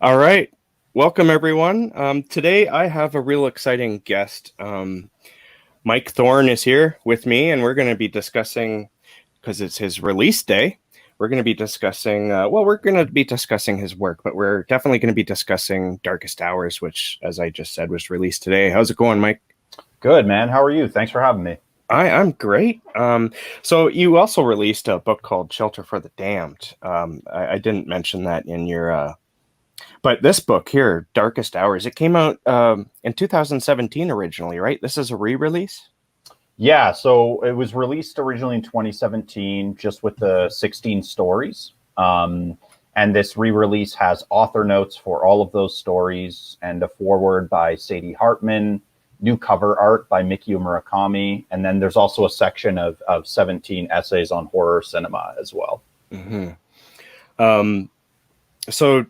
All right. Welcome, everyone. Today, I have a real exciting guest. Mike Thorn is here with me, and we're going to be discussing, because it's his release day, we're going to be discussing, we're going to be discussing his work, but we're definitely going to be discussing Darkest Hours, which, as I just said, was released today. How's it going, Mike? Good, man. How are you? Thanks for having me. I'm great. So you also released a book called Shelter for the Damned. I didn't mention that in your but this book here, Darkest Hours, it came out in 2017 originally, right? This is a re-release? Yeah, so it was released originally in 2017, just with the 16 stories. And this re-release has author notes for all of those stories and a foreword by Sadie Hartman, new cover art by Mikio Murakami, and then there's also a section of 17 essays on horror cinema as well. Mm-hmm. So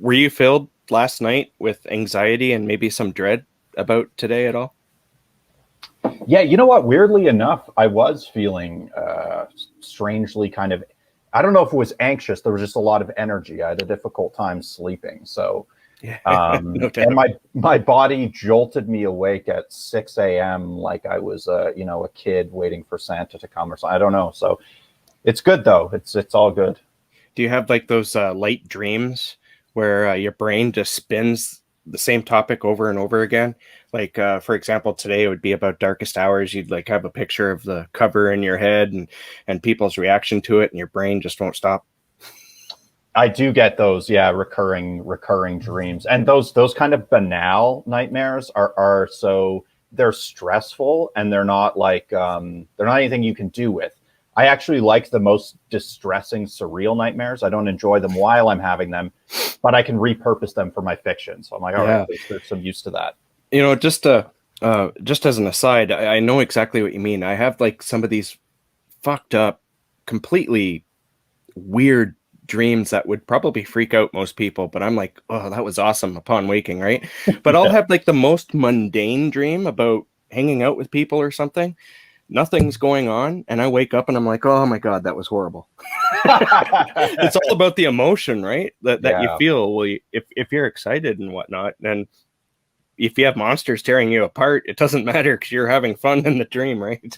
were you filled last night with anxiety and maybe some dread about today at all? Yeah, you know what? Weirdly enough, I was feeling strangely kind of, I don't know if it was anxious. There was just a lot of energy. I had a difficult time sleeping. So, Yeah, no and doubt. my body jolted me awake at 6 a.m. like I was, a kid waiting for Santa to come or something. I don't know. So it's good though. It's all good. Do you have like those light dreams where your brain just spins the same topic over and over again? Like, for example, today it would be about Darkest Hours. You'd like have a picture of the cover in your head and people's reaction to it, and your brain just won't stop. I do get those, yeah, recurring dreams, and those kind of banal nightmares are so they're stressful and they're not anything you can do with. I actually like the most distressing, surreal nightmares. I don't enjoy them while I'm having them, but I can repurpose them for my fiction. So I'm like, all right, Yeah, there's some use to that. just as an aside, I know exactly what you mean. I have like some of these fucked up, completely weird dreams that would probably freak out most people, but I'm like, oh, that was awesome upon waking, right? But I'll Yeah. have like the most mundane dream about hanging out with people or something. Nothing's going on, and I wake up and I'm like, oh my god, that was horrible. It's all about the emotion, right? That you Yeah. feel. Well, if you're excited and whatnot, then if you have monsters tearing you apart, it doesn't matter because you're having fun in the dream, right?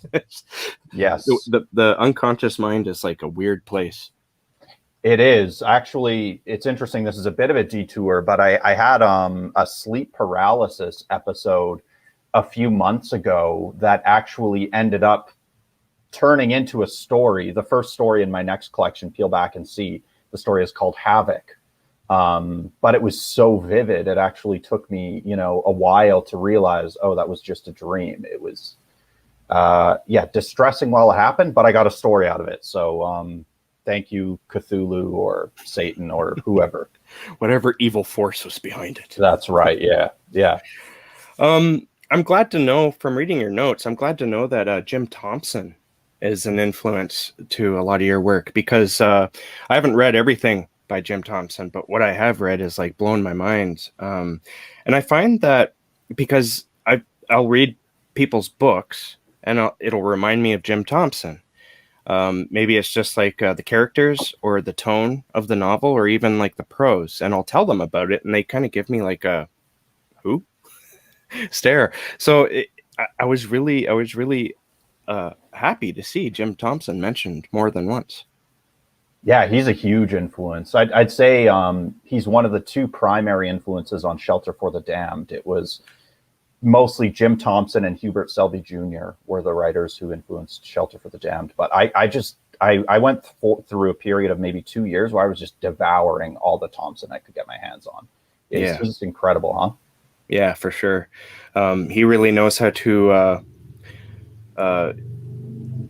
Yes. The unconscious mind is like a weird place. It is actually. It's interesting. This is a bit of a detour, but I had a sleep paralysis episode a few months ago that actually ended up turning into a story. The first story in my next collection, Peel Back and See. The story is called Havoc. But it was so vivid. It actually took me, a while to realize, oh, that was just a dream. It was, distressing while it happened, but I got a story out of it. So, thank you, Cthulhu or Satan or whoever. Whatever evil force was behind it. That's right. Yeah. Yeah. I'm glad to know from reading your notes. I'm glad to know that Jim Thompson is an influence to a lot of your work because I haven't read everything by Jim Thompson, but what I have read is like blown my mind. And I find that because I'll read people's books and it'll remind me of Jim Thompson. Maybe it's just like the characters or the tone of the novel or even like the prose, and I'll tell them about it, and they kind of give me like a who stare. So I was really happy to see Jim Thompson mentioned more than once. Yeah, he's a huge influence. I'd say he's one of the two primary influences on Shelter for the Damned. It was mostly Jim Thompson and Hubert Selby Jr. were the writers who influenced Shelter for the Damned. But I went through a period of maybe 2 years where I was just devouring all the Thompson I could get my hands on. It's Yeah, just incredible, huh? yeah, for sure. He really knows how to. Uh,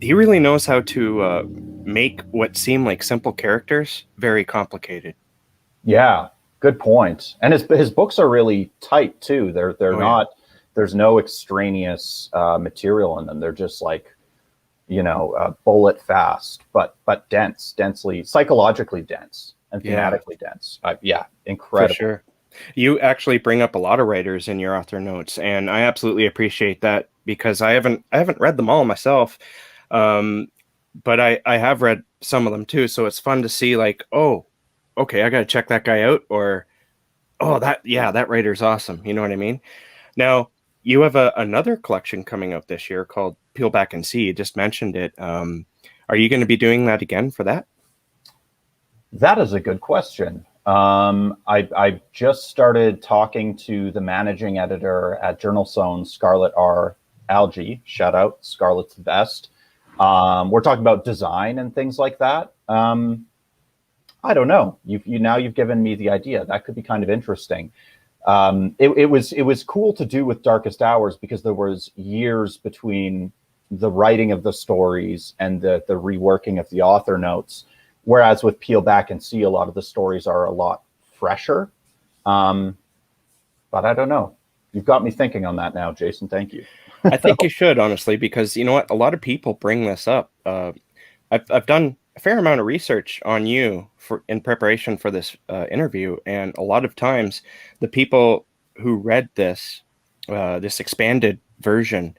he really knows how to make what seem like simple characters very complicated. Yeah, good point. And his books are really tight too. They're Oh yeah, not. There's no extraneous material in them. They're just like bullet fast, but densely, psychologically dense, and yeah, thematically dense. Yeah, for incredible. sure. You actually bring up a lot of writers in your author notes, and I absolutely appreciate that because I haven't read them all myself, um, but I have read some of them too. So it's fun to see like, oh, okay, I got to check that guy out, or Oh, that writer's awesome. You know what I mean? Now, you have another collection coming out this year called Peel Back and See. You just mentioned it. Are you going to be doing that again for that? That is a good question. I just started talking to the managing editor at Journal Zone, Scarlett R. Algie. Shout out, Scarlett's the best. We're talking about design and things like that. I don't know. You've given me the idea. That could be kind of interesting. It was cool to do with Darkest Hours because there was years between the writing of the stories and the reworking of the author notes. Whereas with Peel Back and See, a lot of the stories are a lot fresher. But I don't know. You've got me thinking on that now, Jason. Thank you. I think you should, honestly, because you know what? A lot of people bring this up. I've done a fair amount of research on you in preparation for this interview, and a lot of times the people who read this expanded version,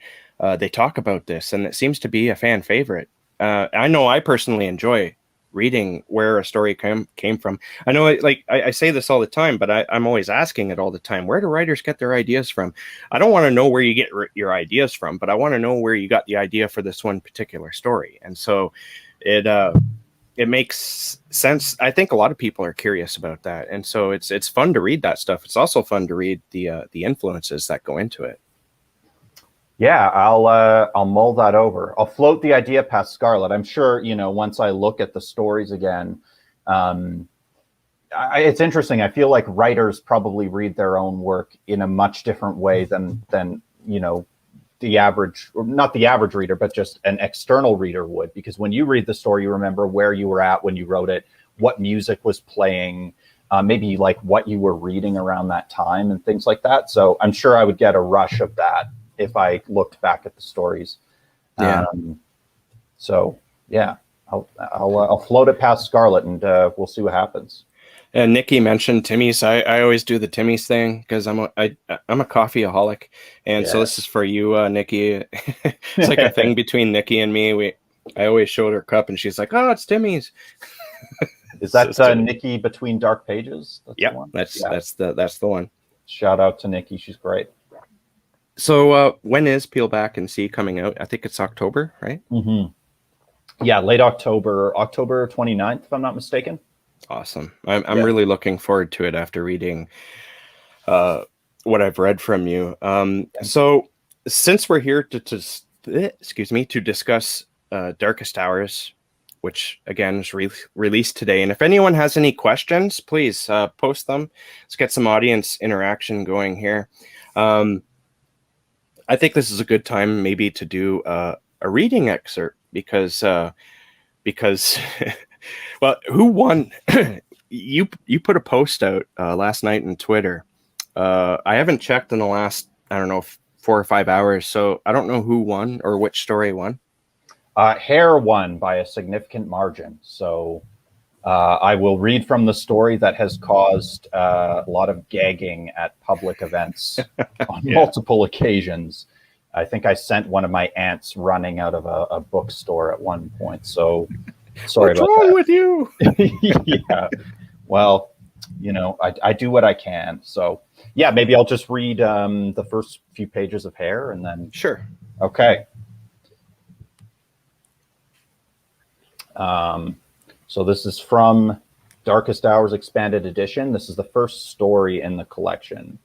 they talk about this, and it seems to be a fan favorite. I know I personally enjoy reading where a story came from. I know, I say this all the time, but I'm always asking it all the time. Where do writers get their ideas from? I don't want to know where you get your ideas from, but I want to know where you got the idea for this one particular story. And so it makes sense. I think a lot of people are curious about that, and so it's fun to read that stuff. It's also fun to read the influences that go into it. Yeah, I'll mull that over. I'll float the idea past Scarlett. I'm sure, once I look at the stories again, it's interesting. I feel like writers probably read their own work in a much different way than the average, or not the average reader, but just an external reader would. Because when you read the story, you remember where you were at when you wrote it, what music was playing, maybe like what you were reading around that time and things like that. So I'm sure I would get a rush of that if I looked back at the stories. Yeah. So yeah, I'll float it past Scarlett, and we'll see what happens. And Nikki mentioned Timmy's. I always do the Timmy's thing because I'm a coffeeaholic, and so this is for you, Nikki. It's like a thing between Nikki and me. I always showed her cup, and she's like, "Oh, it's Timmy's." Is that Nikki Between Dark Pages? That's the one. Shout out to Nikki. She's great. So when is Peel Back and See coming out? I think it's October, right? Mm-hmm. Yeah, late October 29th, if I'm not mistaken. Awesome. I'm really looking forward to it after reading what I've read from you. So since we're here to discuss Darkest Hours, which again is released today, and if anyone has any questions, please post them. Let's get some audience interaction going here. I think this is a good time maybe to do a reading excerpt because well, who won? You put a post out last night on Twitter. I haven't checked in the last, I don't know, 4 or 5 hours, so I don't know who won or which story won. Hair won by a significant margin. So I will read from the story that has caused a lot of gagging at public events on multiple occasions. I think I sent one of my aunts running out of a bookstore at one point. So sorry about that. What's wrong with you? Yeah. Well, I do what I can. So yeah, maybe I'll just read the first few pages of Hair and then. Sure. Okay. So this is from Darkest Hours Expanded Edition. This is the first story in the collection.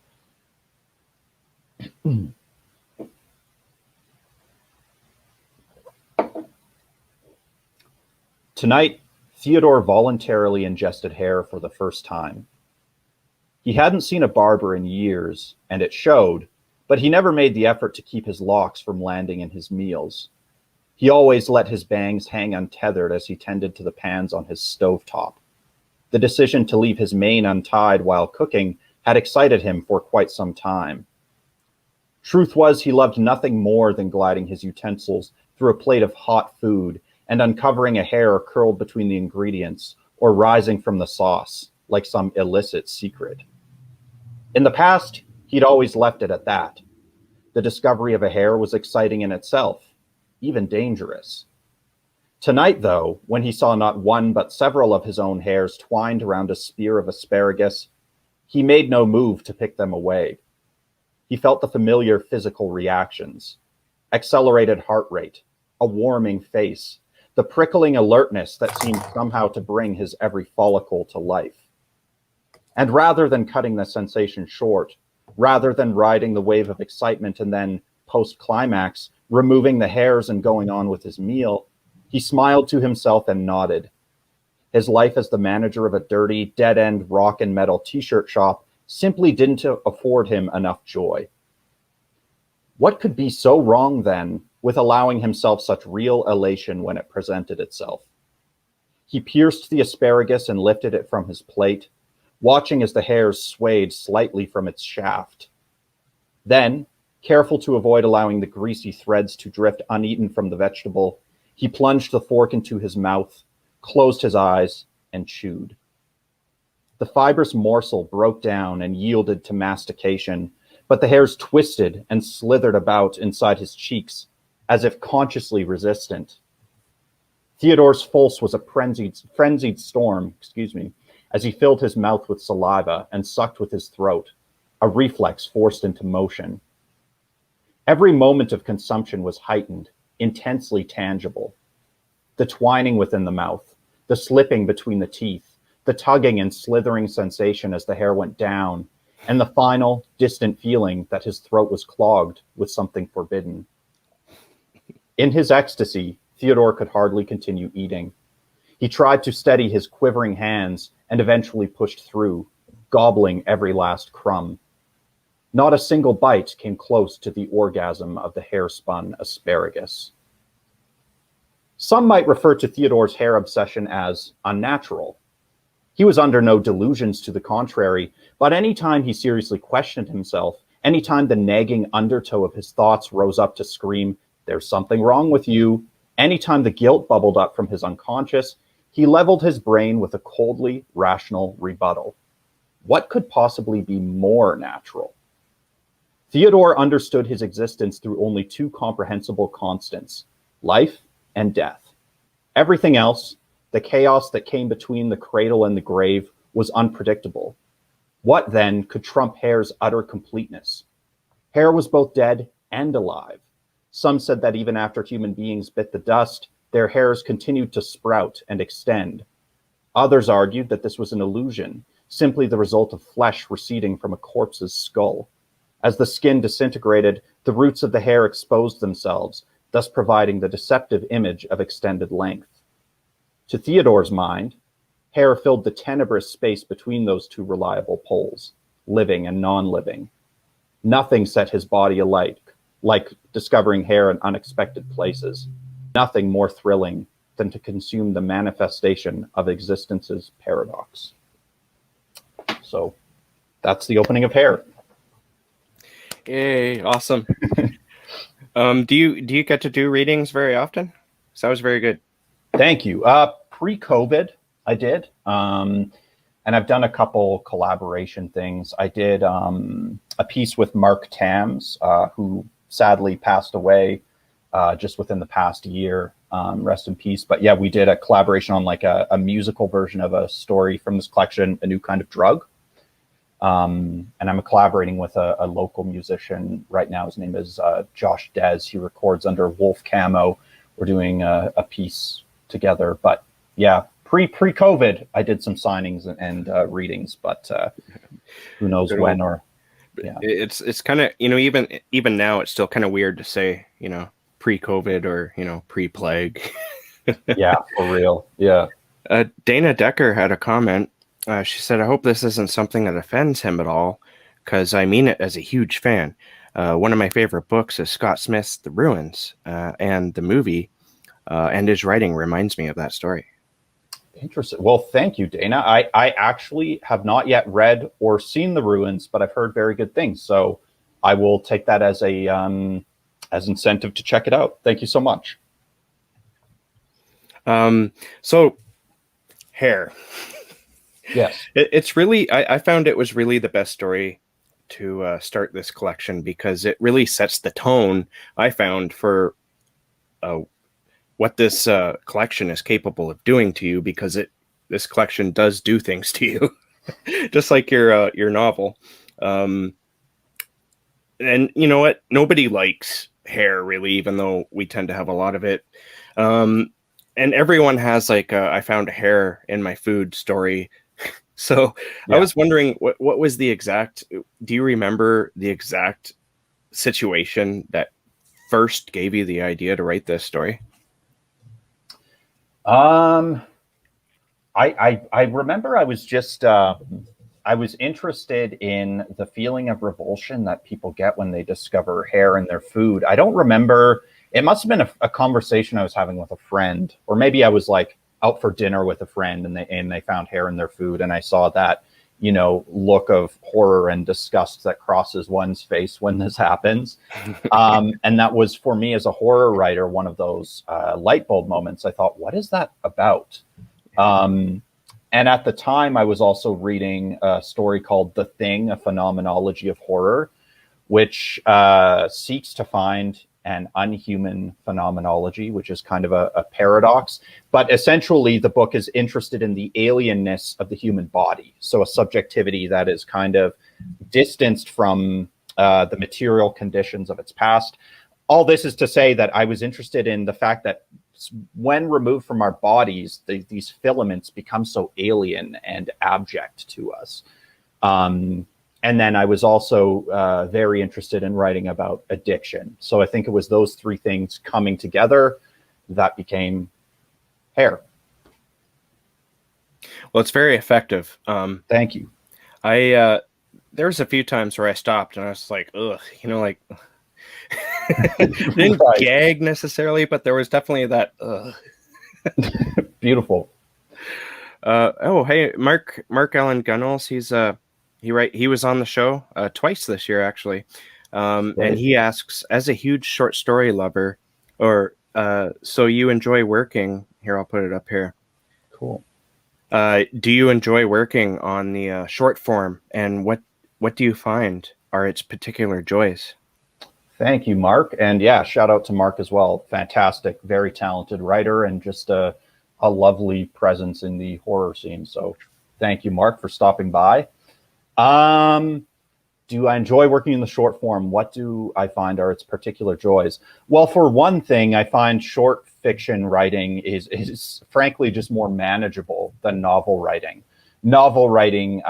Tonight, Theodore voluntarily ingested hair for the first time. He hadn't seen a barber in years, and it showed, but he never made the effort to keep his locks from landing in his meals. He always let his bangs hang untethered as he tended to the pans on his stovetop. The decision to leave his mane untied while cooking had excited him for quite some time. Truth was, he loved nothing more than gliding his utensils through a plate of hot food and uncovering a hair curled between the ingredients or rising from the sauce, like some illicit secret. In the past, he'd always left it at that. The discovery of a hair was exciting in itself, even dangerous. Tonight, though, when he saw not one but several of his own hairs twined around a spear of asparagus, He made no move to pick them away. He felt the familiar physical reactions: accelerated heart rate, a warming face, the prickling alertness that seemed somehow to bring his every follicle to life. And rather than cutting the sensation short, rather than riding the wave of excitement and then, post-climax, removing the hairs and going on with his meal, he smiled to himself and nodded. His life as the manager of a dirty, dead-end rock and metal t-shirt shop simply didn't afford him enough joy. What could be so wrong, then, with allowing himself such real elation when it presented itself? He pierced the asparagus and lifted it from his plate, watching as the hairs swayed slightly from its shaft. Then, careful to avoid allowing the greasy threads to drift uneaten from the vegetable, he plunged the fork into his mouth, closed his eyes, and chewed. The fibrous morsel broke down and yielded to mastication, but the hairs twisted and slithered about inside his cheeks, as if consciously resistant. Theodore's pulse was a frenzied storm, as he filled his mouth with saliva and sucked with his throat, a reflex forced into motion. Every moment of consumption was heightened, intensely tangible. The twining within the mouth, the slipping between the teeth, the tugging and slithering sensation as the hair went down, and the final, distant feeling that his throat was clogged with something forbidden. In his ecstasy, Theodore could hardly continue eating. He tried to steady his quivering hands and eventually pushed through, gobbling every last crumb. Not a single bite came close to the orgasm of the hair-spun asparagus. Some might refer to Theodore's hair obsession as unnatural. He was under no delusions to the contrary, but any time he seriously questioned himself, any time the nagging undertow of his thoughts rose up to scream, "There's something wrong with you," any time the guilt bubbled up from his unconscious, he leveled his brain with a coldly rational rebuttal. What could possibly be more natural? Theodore understood his existence through only two comprehensible constants: life and death. Everything else, the chaos that came between the cradle and the grave, was unpredictable. What, then, could trump hair's utter completeness? Hair was both dead and alive. Some said that even after human beings bit the dust, their hairs continued to sprout and extend. Others argued that this was an illusion, simply the result of flesh receding from a corpse's skull. As the skin disintegrated, the roots of the hair exposed themselves, thus providing the deceptive image of extended length. To Theodore's mind, hair filled the tenebrous space between those two reliable poles, living and non-living. Nothing set his body alight, like discovering hair in unexpected places. Nothing more thrilling than to consume the manifestation of existence's paradox. So that's the opening of Hair. Yay, awesome. Do you get to do readings very often? So that was very good. Thank you. Pre-COVID, I did. And I've done a couple collaboration things. I did a piece with Mark Tams, who sadly passed away just within the past year. Rest in peace. But yeah, we did a collaboration on like a musical version of a story from this collection, A New Kind of Drug. And I'm collaborating with a local musician right now. His name is Josh Dez. He records under Wolf Camo. We're doing a piece together. But yeah, pre-COVID, I did some signings and readings, but who knows when or yeah. It's kind of, even now it's still kind of weird to say, pre-COVID or, pre-plague. Yeah, for real. Yeah. Dana Decker had a comment. She said, "I hope this isn't something that offends him at all, because I mean it as a huge fan. One of my favorite books is Scott Smith's The Ruins, and the movie, and his writing reminds me of that story." Interesting. Well, thank you, Dana. I actually have not yet read or seen The Ruins, but I've heard very good things. So I will take that as a as incentive to check it out. Thank you so much. So Hair. Yes. It's really, I found it was really the best story to start this collection, because it really sets the tone, I found, for what this collection is capable of doing to you, because this collection does do things to you. just like your novel. Um, and you know what? Nobody likes hair really, even though we tend to have a lot of it. Um, and everyone has like I found hair in my food story. So I Yeah. was wondering what was the exact, do you remember the exact situation that first gave you the idea to write this story? Um, I remember I was just I was interested in the feeling of revulsion that people get when they discover hair in their food. I don't remember. It must have been a conversation I was having with a friend, or maybe I was like out for dinner with a friend and they found hair in their food, and I saw that, you know, look of horror and disgust that crosses one's face when this happens. And that was, for me as a horror writer, one of those light bulb moments. I thought, what is that about? Um, and at the time, I was also reading a story called The Thing, a phenomenology of horror, which seeks to find an unhuman phenomenology, which is kind of a paradox. But essentially, the book is interested in the alienness of the human body. So a subjectivity that is kind of distanced from the material conditions of its past. All this is to say that I was interested in the fact that when removed from our bodies, these filaments become so alien and abject to us. And then I was also very interested in writing about addiction. So I think it was those three things coming together that became hair. Well, it's very effective. Thank you. I there was a few times where I stopped and I was like, ugh, you know, like didn't Right. gag necessarily, but there was definitely that ugh. Beautiful. Oh, hey, Mark Allen Gunnels, he was on the show twice this year actually. And he asks, as a huge short story lover, or so you enjoy working here, I'll put it up here. Cool. Do you enjoy working on the short form, and what do you find are its particular joys? Thank you, Mark. And yeah, shout out to Mark as well. Fantastic, very talented writer, and just a lovely presence in the horror scene. So thank you, Mark, for stopping by. Um, do I enjoy working in the short form? What do I find are its particular joys? Well, for one thing, I find short fiction writing is frankly just more manageable than novel writing. Novel writing,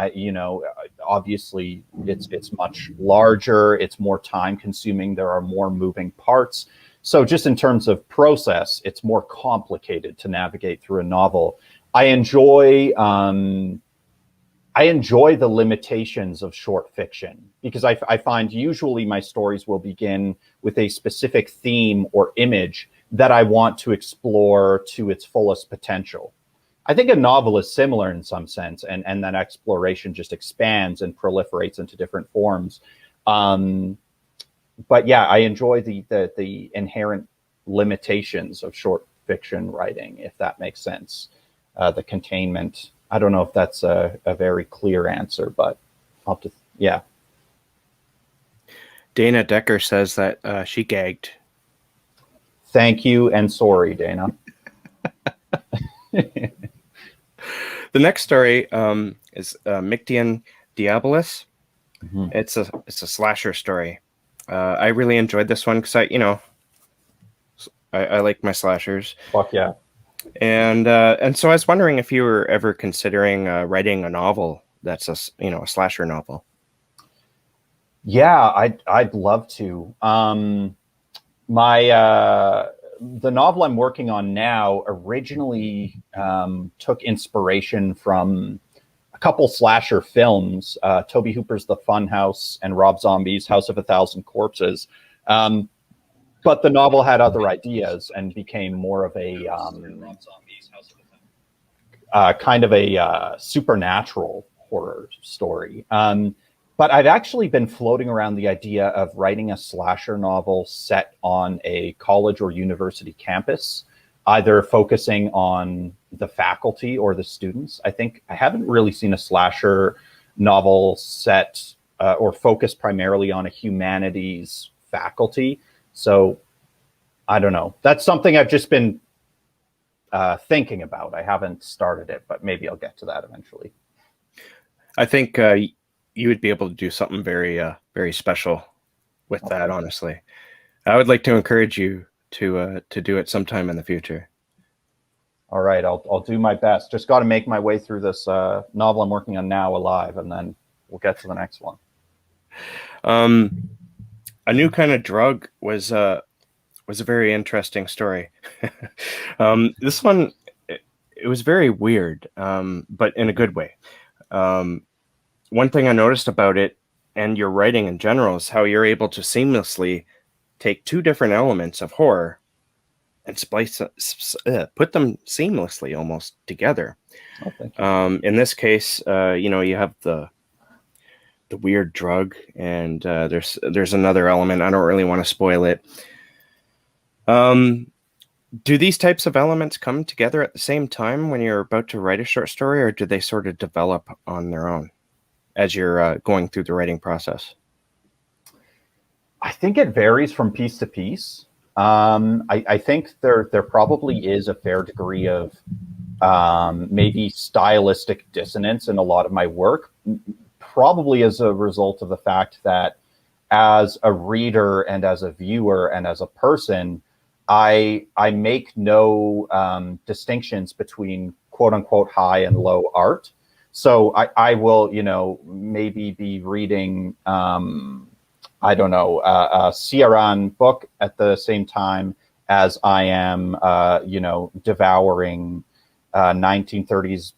obviously it's much larger, it's more time consuming, there are more moving parts. So just in terms of process, it's more complicated to navigate through a novel. I enjoy I enjoy the limitations of short fiction because I find usually my stories will begin with a specific theme or image that I want to explore to its fullest potential. I think a novel is similar in some sense, and that exploration just expands and proliferates into different forms. But yeah, I enjoy the inherent limitations of short fiction writing, if that makes sense. The containment. I don't know if that's a very clear answer, but I'll just, yeah. Dana Decker says that she gagged. Thank you and sorry, Dana. The next story is Mictian Diabolus. Mm-hmm. It's a slasher story. I really enjoyed this one because I like my slashers. Fuck yeah. And so I was wondering if you were ever considering writing a novel that's a slasher novel. Yeah, I'd love to. My the novel I'm working on now originally took inspiration from a couple slasher films, Tobe Hooper's The Funhouse and Rob Zombie's House of a Thousand Corpses. But the novel had other ideas and became more of a kind of a supernatural horror story. But I've actually been floating around the idea of writing a slasher novel set on a college or university campus, either focusing on the faculty or the students. I think I haven't really seen a slasher novel set or focused primarily on a humanities faculty. So I don't know. That's something I've just been thinking about. I haven't started it, but maybe I'll get to that eventually. I think you would be able to do something very, very special with that. Honestly, I would like to encourage you to do it sometime in the future. All right, I'll do my best. Just got to make my way through this novel I'm working on now alive, and then we'll get to the next one. A New Kind of Drug was a very interesting story. This one, it was very weird, but in a good way. One thing I noticed about it and your writing in general is how you're able to seamlessly take two different elements of horror and put them seamlessly almost together. Oh, thank you. In this case, you have the weird drug, and there's another element. I don't really want to spoil it. Do these types of elements come together at the same time when you're about to write a short story, or do they sort of develop on their own as you're going through the writing process? I think it varies from piece to piece. I think there probably is a fair degree of maybe stylistic dissonance in a lot of my work, probably as a result of the fact that as a reader and as a viewer and as a person, I make no distinctions between quote unquote high and low art. So I will, maybe be reading, I don't know, a Ciaran book at the same time as I am, devouring 1930s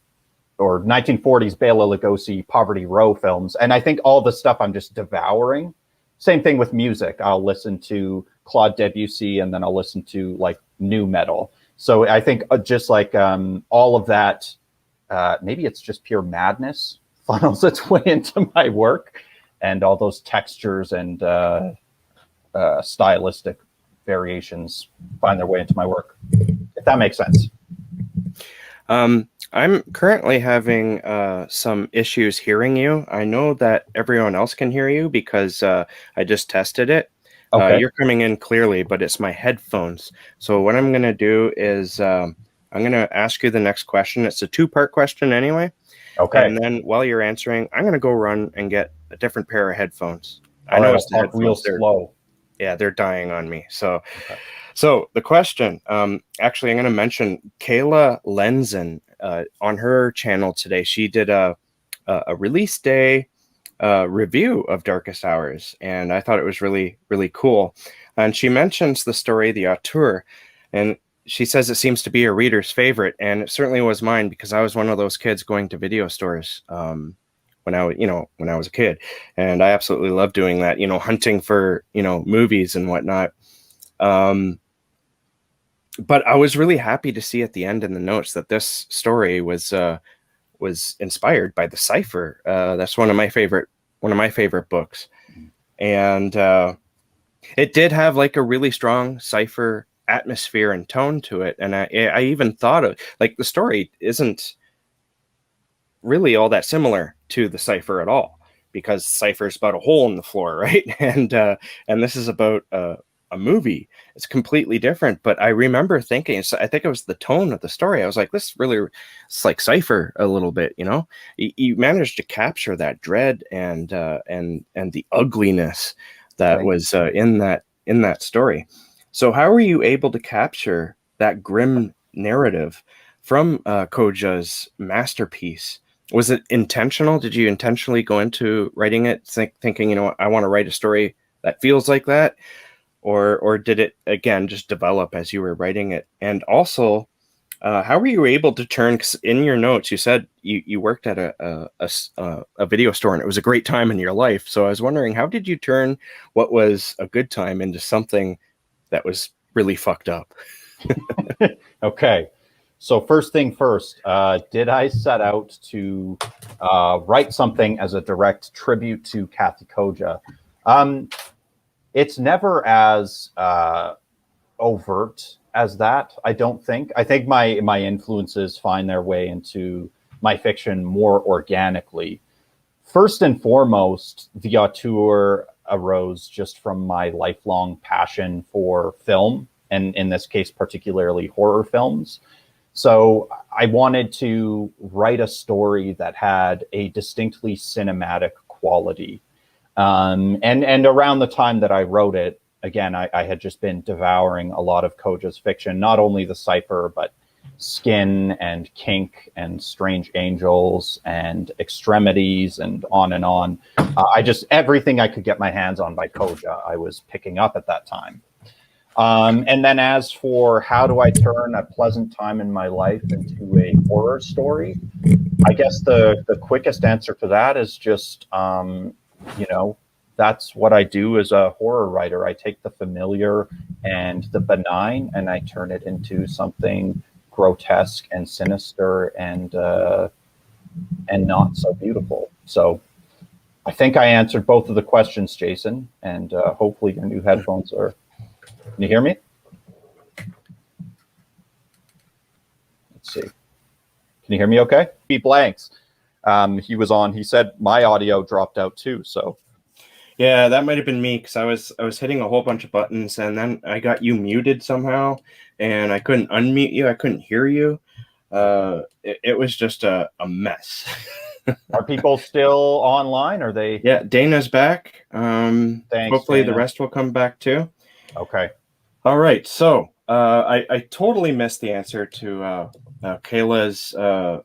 or 1940s Bela Lugosi Poverty Row films. And I think all the stuff I'm just devouring. Same thing with music. I'll listen to Claude Debussy and then I'll listen to like new metal. So I think just like all of that, maybe it's just pure madness funnels its way into my work, and all those textures and stylistic variations find their way into my work, if that makes sense. I'm currently having some issues hearing you. I know that everyone else can hear you because I just tested it. Okay. You're coming in clearly, but it's my headphones. So what I'm going to do is I'm going to ask you the next question. It's a two-part question anyway. Okay. And then while you're answering, I'm going to go run and get a different pair of headphones. I know it's the real slow. Yeah, they're dying on me. So, So the question, actually, I'm going to mention Kayla Lenzen on her channel today. She did a release day review of Darkest Hours, and I thought it was really, really cool. And she mentions the story, The Auteur, and she says it seems to be a reader's favorite, and it certainly was mine because I was one of those kids going to video stores when I was a kid, and I absolutely loved doing that. Hunting for movies and whatnot. But I was really happy to see at the end in the notes that this story was inspired by the Cipher. That's one of my favorite books, and it did have like a really strong Cipher atmosphere and tone to it. And I even thought of like the story isn't really all that similar to the Cipher at all, because Cipher is about a hole in the floor, right? And this is about a movie. It's completely different. But I remember thinking, I think it was the tone of the story. I was like, it's like Cipher a little bit, You managed to capture that dread and the ugliness that was in that story. So how were you able to capture that grim narrative from Koja's masterpiece? Was it intentional? Did you intentionally go into writing it thinking, I want to write a story that feels like that? Or did it, again, just develop as you were writing it? And also, how were you able to turn, 'cause in your notes, you said you worked at a video store and it was a great time in your life. So I was wondering, how did you turn what was a good time into something that was really fucked up? Okay. So first thing first, did I set out to write something as a direct tribute to Kathy Koja? It's never as overt as that, I don't think. I think my influences find their way into my fiction more organically. First and foremost, The Auteur arose just from my lifelong passion for film, and in this case, particularly horror films. So I wanted to write a story that had a distinctly cinematic quality. And around the time that I wrote it, again, I had just been devouring a lot of Koja's fiction, not only The Cipher, but Skin and Kink and Strange Angels and Extremities and on and on. I just, everything I could get my hands on by Koja, I was picking up at that time. And then as for how do I turn a pleasant time in my life into a horror story, I guess the quickest answer to that is just, you know, that's what I do as a horror writer. I take the familiar and the benign and I turn it into something grotesque and sinister and not so beautiful. So I think I answered both of the questions, Jason, and hopefully your new headphones are. Can you hear me? Let's see. Can you hear me okay? Be blanks. He was on. He said my audio dropped out too. So yeah, that might have been me because I was hitting a whole bunch of buttons and then I got you muted somehow and I couldn't unmute you. I couldn't hear you. It was just a mess. Are people still online? Are they? Yeah, Dana's back. Thanks, hopefully Dana. The rest will come back too. Okay. All right. So I totally missed the answer to Kayla's the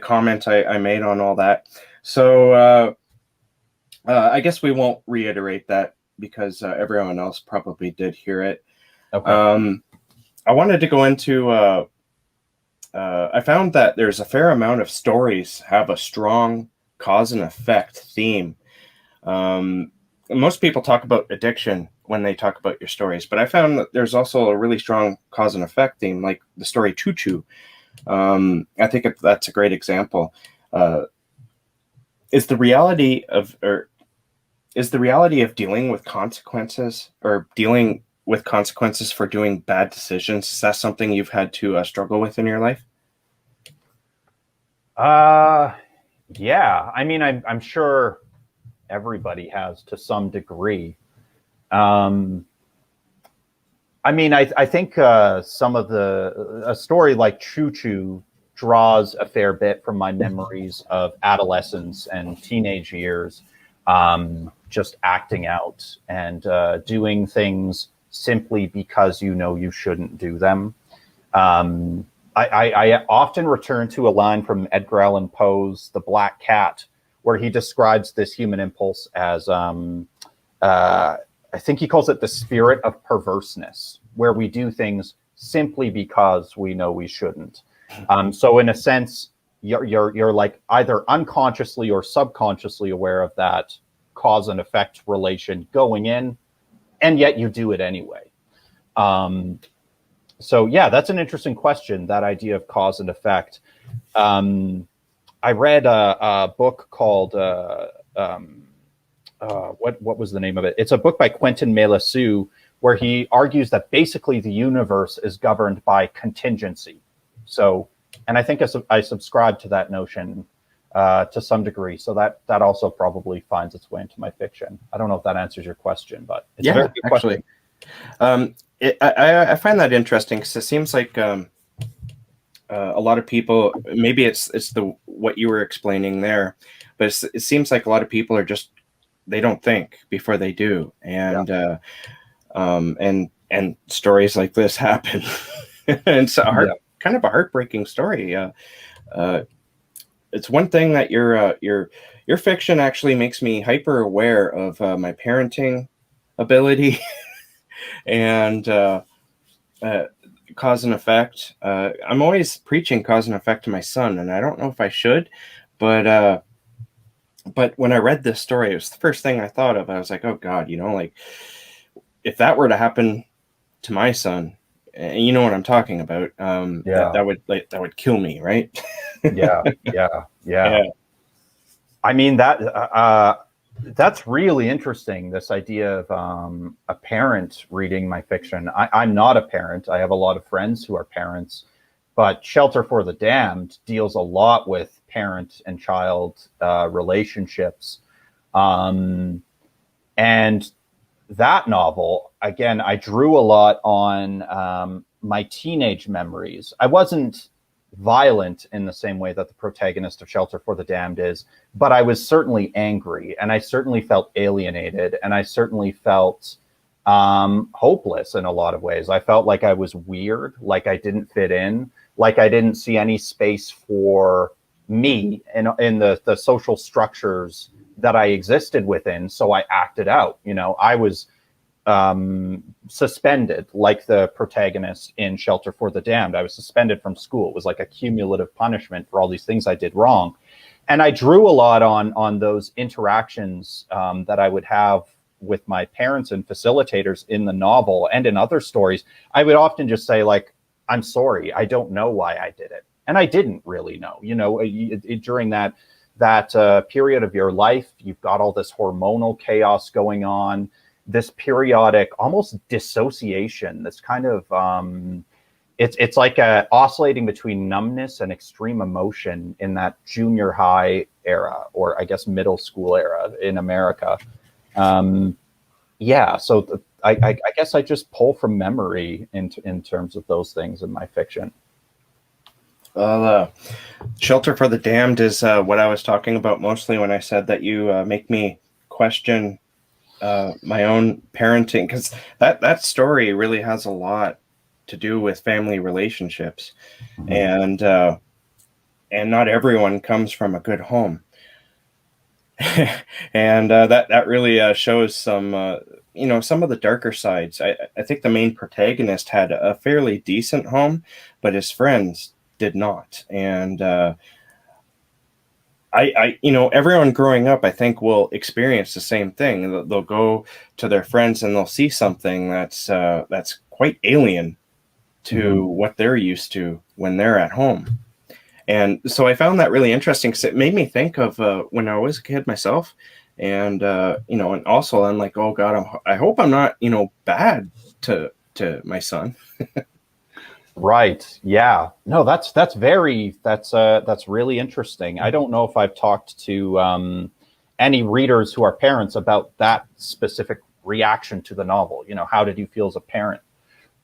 comment I made on all that. So I guess we won't reiterate that because everyone else probably did hear it. Okay. I wanted to go into. I found that there's a fair amount of stories have a strong cause and effect theme. Most people talk about addiction when they talk about your stories, but I found that there's also a really strong cause and effect theme, like the story Choo Choo. I think that's a great example. Is the reality of dealing with consequences or dealing with consequences for doing bad decisions, is that something you've had to struggle with in your life? Yeah. I mean, I'm sure everybody has to some degree. I mean, I think some of a story like Choo Choo draws a fair bit from my memories of adolescence and teenage years, just acting out and doing things simply because you know you shouldn't do them. I often return to a line from Edgar Allan Poe's The Black Cat, where he describes this human impulse as, I think he calls it the spirit of perverseness, where we do things simply because we know we shouldn't. So in a sense, you're like either unconsciously or subconsciously aware of that cause and effect relation going in, and yet you do it anyway. So yeah, that's an interesting question, that idea of cause and effect. I read a book called what was the name of it? It's a book by Quentin Melassu, where he argues that basically the universe is governed by contingency. So, and I think I subscribe to that notion to some degree. So that also probably finds its way into my fiction. I don't know if that answers your question, but it's a very good question. I find that interesting because it seems like a lot of people, maybe it's what you were explaining there, but it seems like a lot of people are just, they don't think before they do, and and stories like this happen. And it's kind of a heartbreaking story. It's one thing that your fiction actually makes me hyper aware of my parenting ability and cause and effect. I'm always preaching cause and effect to my son, and I don't know if I should, but when I read this story, it was the first thing I thought of. I was like, oh God, like if that were to happen to my son, you know what I'm talking about. That would kill me, right? Yeah. I mean, that's really interesting, this idea of a parent reading my fiction. I'm not a parent. I have a lot of friends who are parents, but Shelter for the Damned deals a lot with parent and child relationships. And that novel, again, I drew a lot on my teenage memories, I wasn't violent in the same way that the protagonist of Shelter for the Damned is, but I was certainly angry, and I certainly felt alienated, and I certainly felt hopeless in a lot of ways. I felt like I was weird, like I didn't fit in, like I didn't see any space for me in the social structures that I existed within. So I acted out. I was suspended, like the protagonist in Shelter for the Damned. I was suspended from school. It was like a cumulative punishment for all these things I did wrong. And I drew a lot on those interactions that I would have with my parents and facilitators in the novel and in other stories. I would often just say, like, I'm sorry, I don't know why I did it. And I didn't really know. During that period of your life, you've got all this hormonal chaos going on, this periodic almost dissociation, this kind of it's like oscillating between numbness and extreme emotion in that junior high era, or I guess middle school era in America. So I guess I just pull from memory in terms of those things in my fiction. Well, Shelter for the Damned is what I was talking about mostly when I said that you make me question my own parenting, because that story really has a lot to do with family relationships, and not everyone comes from a good home. And that really shows some some of the darker sides. I think the main protagonist had a fairly decent home, but his friends did not. And everyone growing up, I think, will experience the same thing. They'll go to their friends and they'll see something that's quite alien to what they're used to when they're at home. And so I found that really interesting, because it made me think of when I was a kid myself. And, and also I'm like, oh God, I hope I'm not, bad to my son. Right. Yeah. No, that's really interesting. I don't know if I've talked to any readers who are parents about that specific reaction to the novel. How did you feel as a parent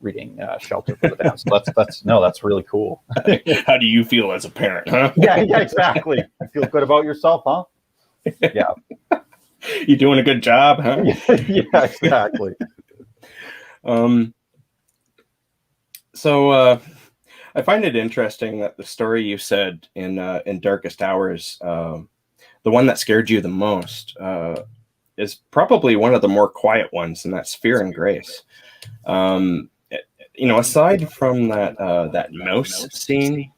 reading Shelter for the Damned? So that's really cool. How do you feel as a parent, huh? Yeah, exactly. You feel good about yourself, huh? Yeah. You doing a good job, huh? Yeah, exactly. So I find it interesting that the story you said in Darkest Hours, the one that scared you the most, is probably one of the more quiet ones, and that's Fear and Grace. Aside from that mouse scene,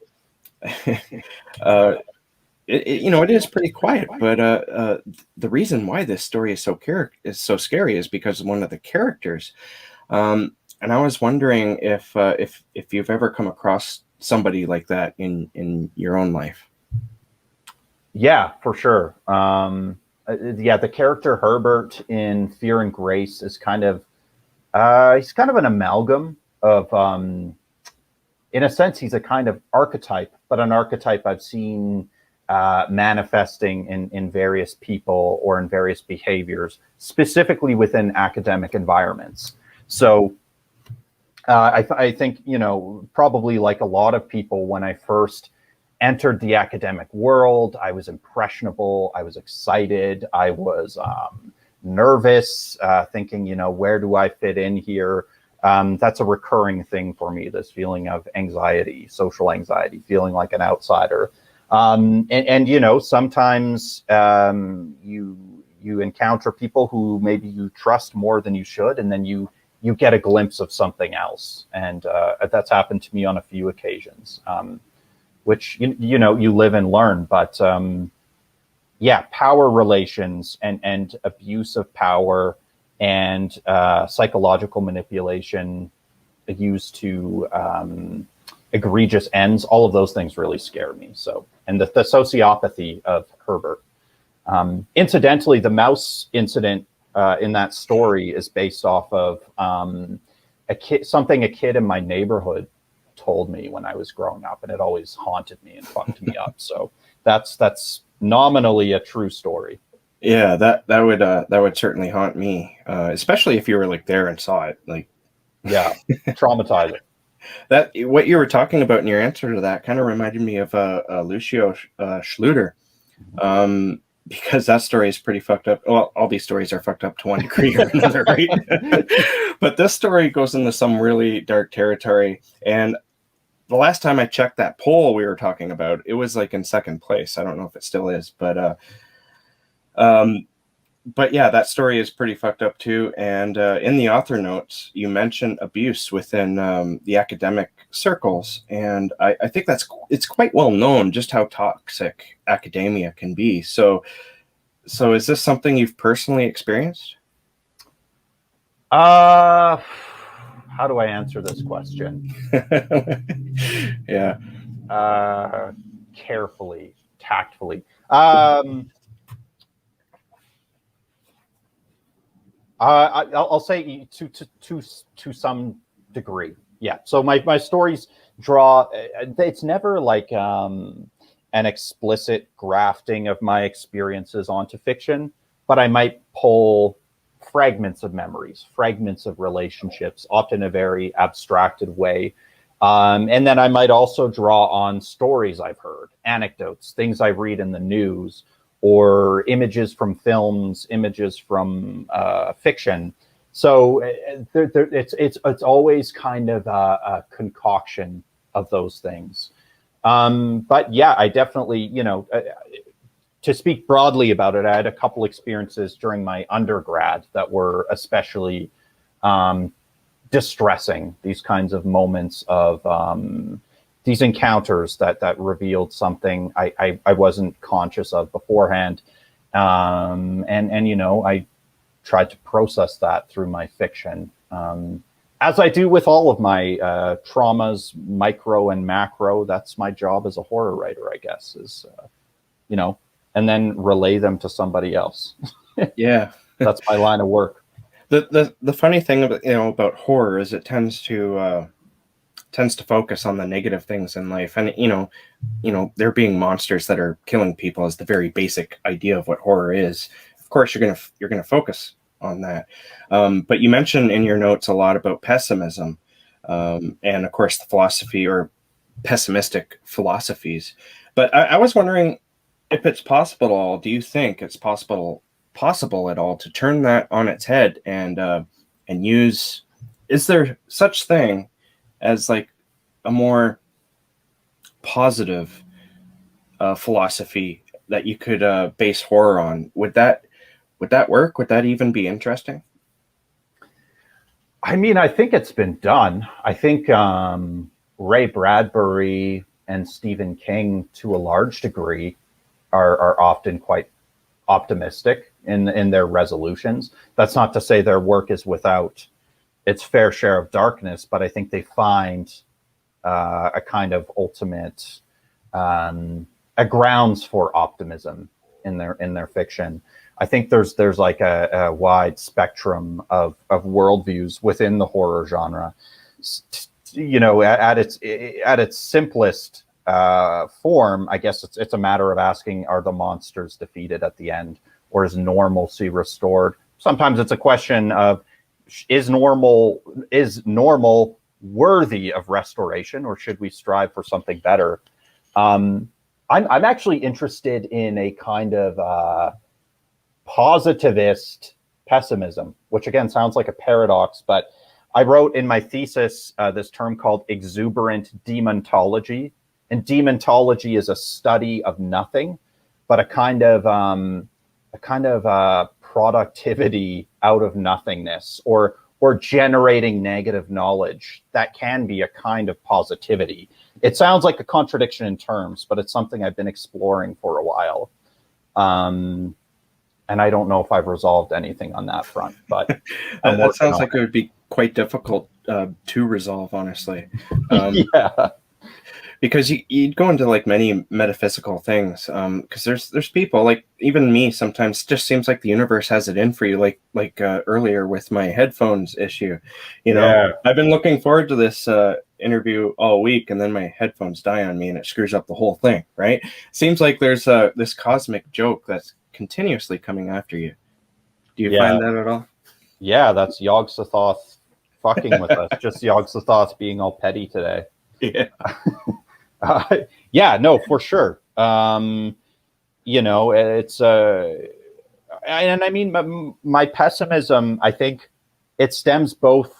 it is pretty quiet. But the reason why this story is so scary is because of one of the characters. And I was wondering if you've ever come across somebody like that in your own life. Yeah, for sure. The character Herbert in Fear and Grace is kind of he's kind of an amalgam of, in a sense, he's a kind of archetype, but an archetype I've seen manifesting in various people or in various behaviors, specifically within academic environments. So I think, probably like a lot of people, when I first entered the academic world, I was impressionable, I was excited, I was nervous, thinking, where do I fit in here? That's a recurring thing for me, this feeling of anxiety, social anxiety, feeling like an outsider. Sometimes you encounter people who maybe you trust more than you should, and then you get a glimpse of something else. And that's happened to me on a few occasions, which, you live and learn. But power relations and abuse of power and psychological manipulation used to egregious ends, all of those things really scare me. So, and the sociopathy of Herbert. Incidentally, the mouse incident in that story is based off of something a kid in my neighborhood told me when I was growing up, and it always haunted me and fucked me up. So that's nominally a true story. Yeah, that would certainly haunt me, especially if you were like there and saw it. Like, yeah, traumatizing. That what you were talking about in your answer to that kind of reminded me of Lucio Schluter, because that story is pretty fucked up. Well, all these stories are fucked up to one degree or another, right? But this story goes into some really dark territory. And the last time I checked that poll we were talking about, it was like in second place. I don't know if it still is, but yeah, that story is pretty fucked up too. And in the author notes, you mentioned abuse within the academic circles, and I think it's quite well known just how toxic academia can be. So is this something you've personally experienced? How do I answer this question? Yeah. Carefully, tactfully. I'll say to some degree, yeah. So my stories draw. It's never like an explicit grafting of my experiences onto fiction, but I might pull fragments of memories, fragments of relationships, often in a very abstracted way. And then I might also draw on stories I've heard, anecdotes, things I read in the news, or images from films, images from fiction. So it's always kind of a concoction of those things. But yeah, I definitely, to speak broadly about it, I had a couple experiences during my undergrad that were especially distressing. These kinds of moments of these encounters that revealed something I wasn't conscious of beforehand, and I tried to process that through my fiction, as I do with all of my traumas, micro and macro. That's my job as a horror writer, I guess, is and then relay them to somebody else. Yeah. That's my line of work. The funny thing about horror is it tends to focus on the negative things in life, and there being monsters that are killing people is the very basic idea of what horror is. Of course, you're gonna focus on that. But you mentioned in your notes a lot about pessimism, and of course the philosophy or pessimistic philosophies. But I was wondering if it's possible at all. Do you think it's possible at all to turn that on its head and use? Is there such thing as like a more positive philosophy that you could base horror on? Would that work? Would that even be interesting? I mean, I think it's been done. I think Ray Bradbury and Stephen King, to a large degree, are often quite optimistic in their resolutions. That's not to say their work is without its fair share of darkness, but I think they find a kind of ultimate a grounds for optimism in their fiction. I think there's like a wide spectrum of worldviews within the horror genre. At its simplest form, I guess it's a matter of asking, are the monsters defeated at the end, or is normalcy restored? Sometimes it's a question of, is normal worthy of restoration, or should we strive for something better? I'm actually interested in a kind of positivist pessimism, which again sounds like a paradox, but I wrote in my thesis this term called exuberant demontology. And demontology is a study of nothing, but a kind of productivity out of nothingness, or generating negative knowledge. That can be a kind of positivity. It sounds like a contradiction in terms, but it's something I've been exploring for a while. And I don't know if I've resolved anything on that front, but that sounds like it would be quite difficult to resolve, honestly. Yeah. Because you'd go into like many metaphysical things, because there's people like even me sometimes just seems like the universe has it in for you, like earlier with my headphones issue. Yeah. I've been looking forward to this interview all week, and then my headphones die on me and it screws up the whole thing, right? Seems like there's this cosmic joke that's continuously coming after you. Do you find that at all? Yeah, that's Yog-Sothoth fucking with us. Just Yogg-Sothoth being all petty today. Yeah. Yeah, no, for sure. It's and I mean, my pessimism, I think it stems both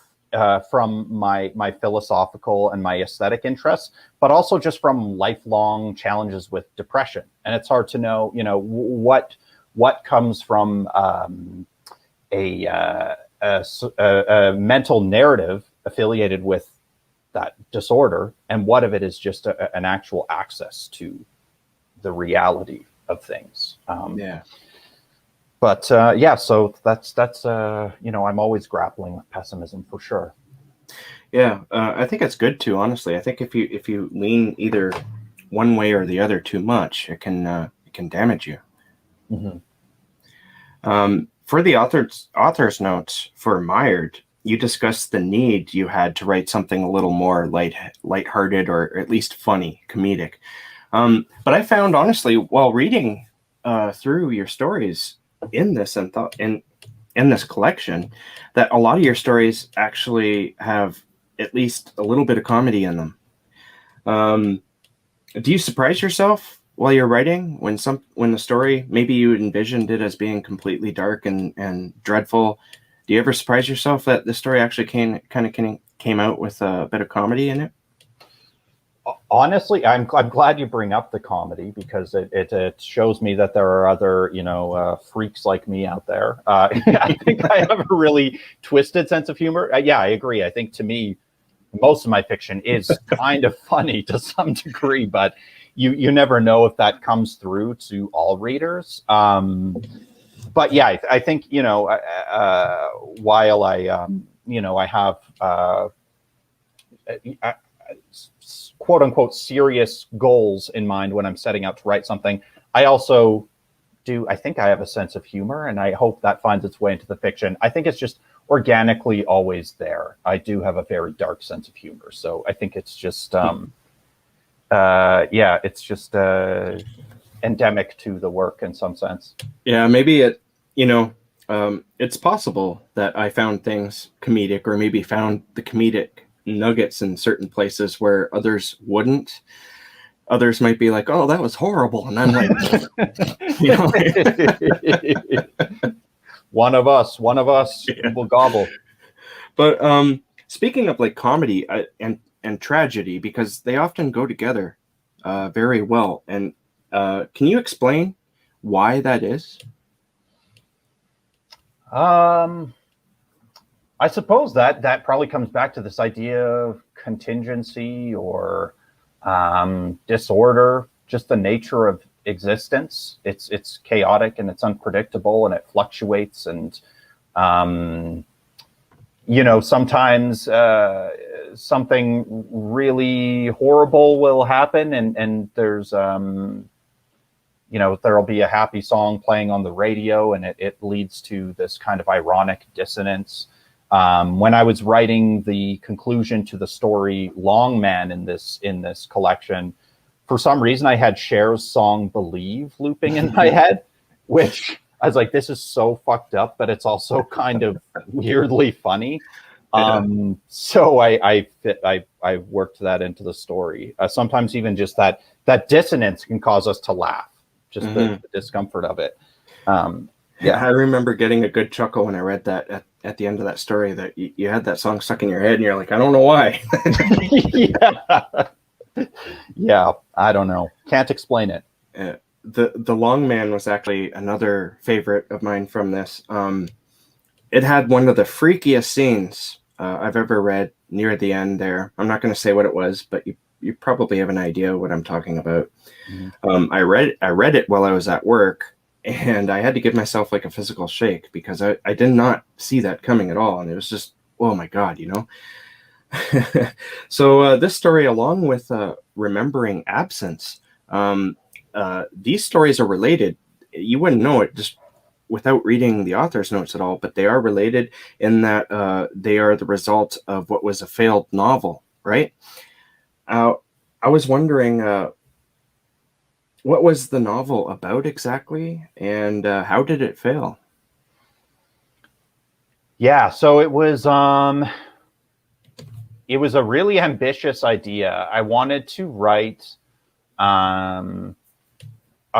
from my philosophical and my aesthetic interests, but also just from lifelong challenges with depression. And it's hard to know, what comes from a mental narrative affiliated with that disorder, and what of it is just an actual access to the reality of things. Yeah. But so that's I'm always grappling with pessimism for sure. Yeah, I think it's good too. Honestly, I think if you lean either one way or the other too much, it can damage you. Mm-hmm. For the author's notes for Mired, you discussed the need you had to write something a little more lighthearted or at least funny, comedic. But I found, honestly, while reading through your stories in this in this collection, that a lot of your stories actually have at least a little bit of comedy in them. Do you surprise yourself while you're writing when the story, maybe you envisioned it as being completely dark and dreadful? Do you ever surprise yourself that the story actually came out with a bit of comedy in it? Honestly, I'm glad you bring up the comedy, because it shows me that there are other freaks like me out there. I think I have a really twisted sense of humor. Yeah, I agree. I think, to me, most of my fiction is kind of funny to some degree, but you never know if that comes through to all readers. But yeah, I think while I have quote unquote serious goals in mind when I'm setting out to write something, I also I think I have a sense of humor, and I hope that finds its way into the fiction. I think it's just organically always there. I do have a very dark sense of humor, so I think it's just it's just endemic to the work in some sense. Yeah, maybe it's possible that I found things comedic, or maybe found the comedic nuggets in certain places where others wouldn't. Others might be like, "Oh, that was horrible," and I'm like, one of us yeah. will gobble. But speaking of like comedy and tragedy, because they often go together very well, and can you explain why that is? I suppose that probably comes back to this idea of contingency or disorder, just the nature of existence. It's chaotic and it's unpredictable and it fluctuates, and sometimes something really horrible will happen, and there's there'll be a happy song playing on the radio, and it leads to this kind of ironic dissonance. When I was writing the conclusion to the story Long Man in this collection, for some reason I had Cher's song Believe looping in my head, which I was like, this is so fucked up, but it's also kind of weirdly funny. Yeah. So I worked that into the story. Sometimes even just that dissonance can cause us to laugh, just the discomfort of it. Yeah, I remember getting a good chuckle when I read that at the end of that story, that you had that song stuck in your head and you're like, I don't know why. Yeah, I don't know. Can't explain it. The Long Man was actually another favorite of mine from this. It had one of the freakiest scenes I've ever read near the end there. I'm not going to say what it was, but you probably have an idea what I'm talking about. Mm-hmm. I read it while I was at work, and I had to give myself like a physical shake, because I did not see that coming at all. And it was just, oh my God, So this story, along with Remembering Absence, these stories are related. You wouldn't know it just without reading the author's notes at all, but they are related in that they are the result of what was a failed novel, right? I was wondering, what was the novel about exactly, and how did it fail? Yeah, so it was it was a really ambitious idea. I wanted to write a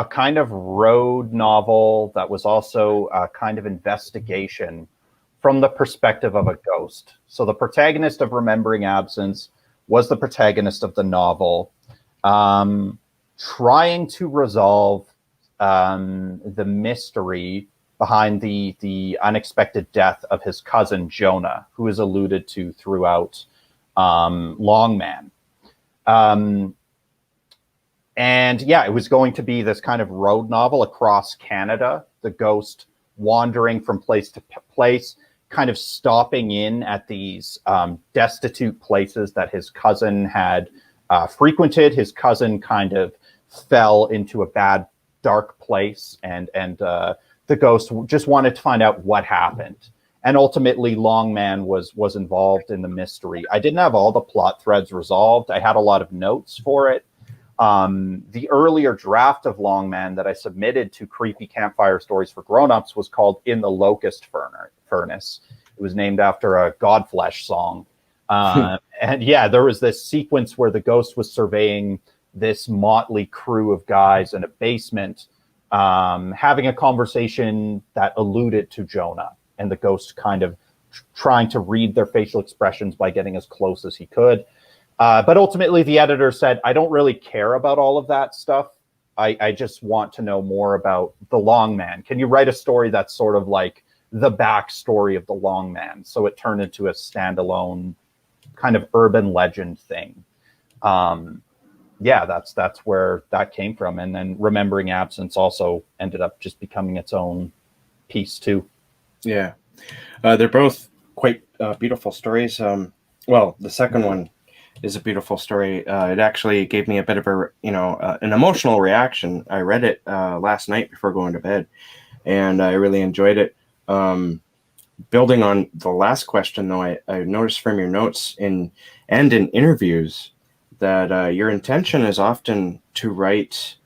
kind of road novel that was also a kind of investigation from the perspective of a ghost. So the protagonist of Remembering Absence was the protagonist of the novel, trying to resolve the mystery behind the unexpected death of his cousin Jonah, who is alluded to throughout Longman. And yeah, it was going to be this kind of road novel across Canada, the ghost wandering from place to place, kind of stopping in at these destitute places that his cousin had frequented. His cousin kind of fell into a bad, dark place, and the ghost just wanted to find out what happened. And ultimately, Longman was involved in the mystery. I didn't have all the plot threads resolved. I had a lot of notes for it. The earlier draft of Longman that I submitted to Creepy Campfire Stories for Grown-Ups was called In the Locust Furnace. It was named after a Godflesh song. And yeah, there was this sequence where the ghost was surveying this motley crew of guys in a basement, having a conversation that alluded to Jonah, and the ghost kind of trying to read their facial expressions by getting as close as he could. But ultimately, the editor said, I don't really care about all of that stuff. I just want to know more about the Long Man. Can you write a story that's sort of like the backstory of the Long Man? So it turned into a standalone kind of urban legend thing. Yeah, that's where that came from. And then Remembering Absence also ended up just becoming its own piece too. Yeah, they're both quite beautiful stories. Well, the second one is a beautiful story. It actually gave me a bit of an emotional reaction. I read it last night before going to bed, and I really enjoyed it. Building on the last question, though, I noticed from your notes and in interviews that your intention is often to write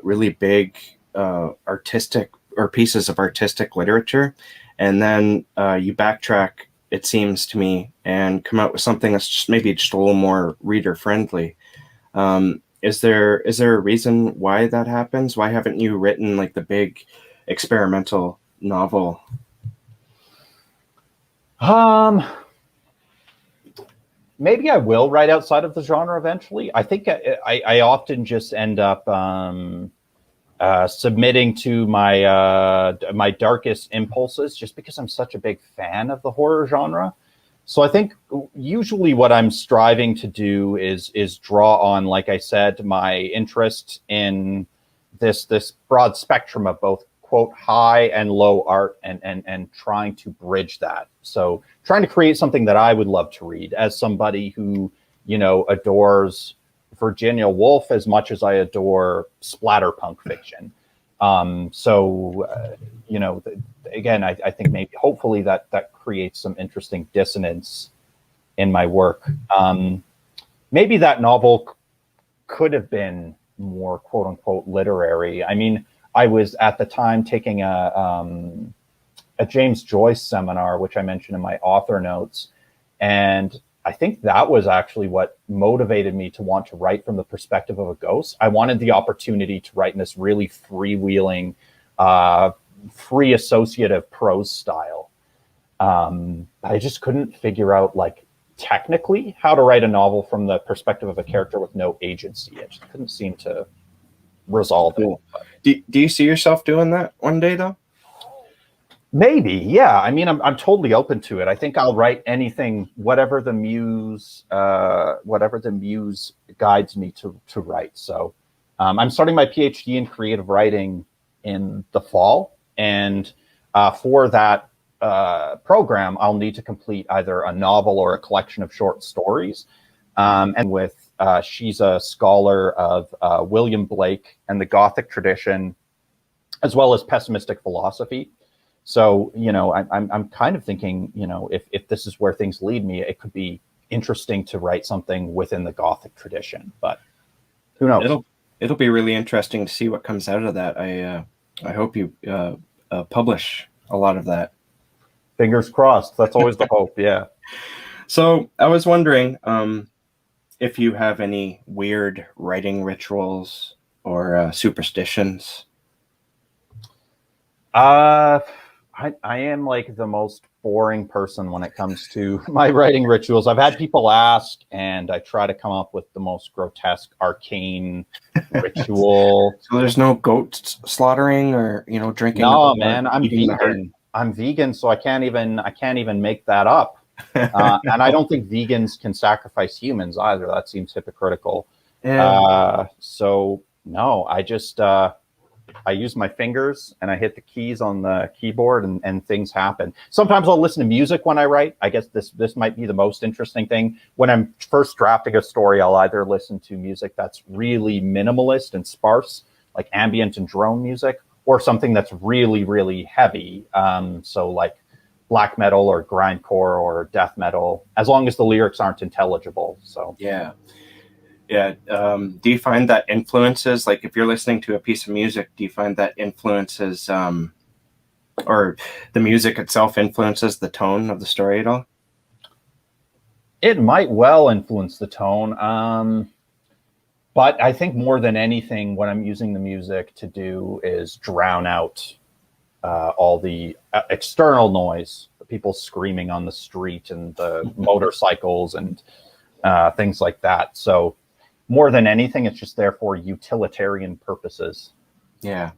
really big artistic or pieces of artistic literature, and then you backtrack, it seems to me, and come out with something that's just maybe just a little more reader friendly. Is there a reason why that happens? Why haven't you written like the big experimental novel? Maybe I will write outside of the genre eventually. I think I often just end up submitting to my darkest impulses, just because I'm such a big fan of the horror genre. So I think usually what I'm striving to do is draw on, like I said, my interest in this broad spectrum of both, quote, high and low art, and trying to bridge that. So trying to create something that I would love to read as somebody who, adores Virginia Woolf as much as I adore splatterpunk fiction. Again, I think maybe hopefully that creates some interesting dissonance in my work. Maybe that novel could have been more, quote unquote, literary. I mean, I was at the time taking a James Joyce seminar, which I mentioned in my author notes. And I think that was actually what motivated me to want to write from the perspective of a ghost. I wanted the opportunity to write in this really freewheeling, free associative prose style. I just couldn't figure out, like, technically how to write a novel from the perspective of a character with no agency. It just couldn't seem to resolve it. Do you see yourself doing that one day, though? Maybe, yeah. I mean, I'm totally open to it. I think I'll write anything, whatever the muse guides me to write. So I'm starting my PhD in creative writing in the fall, and for that program, I'll need to complete either a novel or a collection of short stories. And with she's a scholar of William Blake and the Gothic tradition, as well as pessimistic philosophy. So, I'm kind of thinking, if this is where things lead me, it could be interesting to write something within the Gothic tradition, but who knows? It'll be really interesting to see what comes out of that. I hope you publish a lot of that. Fingers crossed. That's always the hope. Yeah. So I was wondering if you have any weird writing rituals or superstitions. Uh, I am like the most boring person when it comes to my writing rituals. I've had people ask, and I try to come up with the most grotesque, arcane ritual. So there's no goat slaughtering or drinking the No, blood, man, I'm eating the heart. vegan. I'm vegan, so I can't even make that up. And I don't think vegans can sacrifice humans either. That seems hypocritical. Yeah, So no, I use my fingers and I hit the keys on the keyboard, and things happen. Sometimes I'll listen to music when I write. I guess this might be the most interesting thing. When I'm first drafting a story, I'll either listen to music that's really minimalist and sparse, like ambient and drone music, or something that's really, really heavy. So like black metal or grindcore or death metal, as long as the lyrics aren't intelligible. So yeah, yeah. Do you find that influences, like if you're listening to a piece of music, do you find that influences, or the music itself influences the tone of the story at all? it might well influence the tone. But I think more than anything, what I'm using the music to do is drown out all the external noise, the people screaming on the street and the motorcycles and things like that. So more than anything, it's just there for utilitarian purposes. Yeah.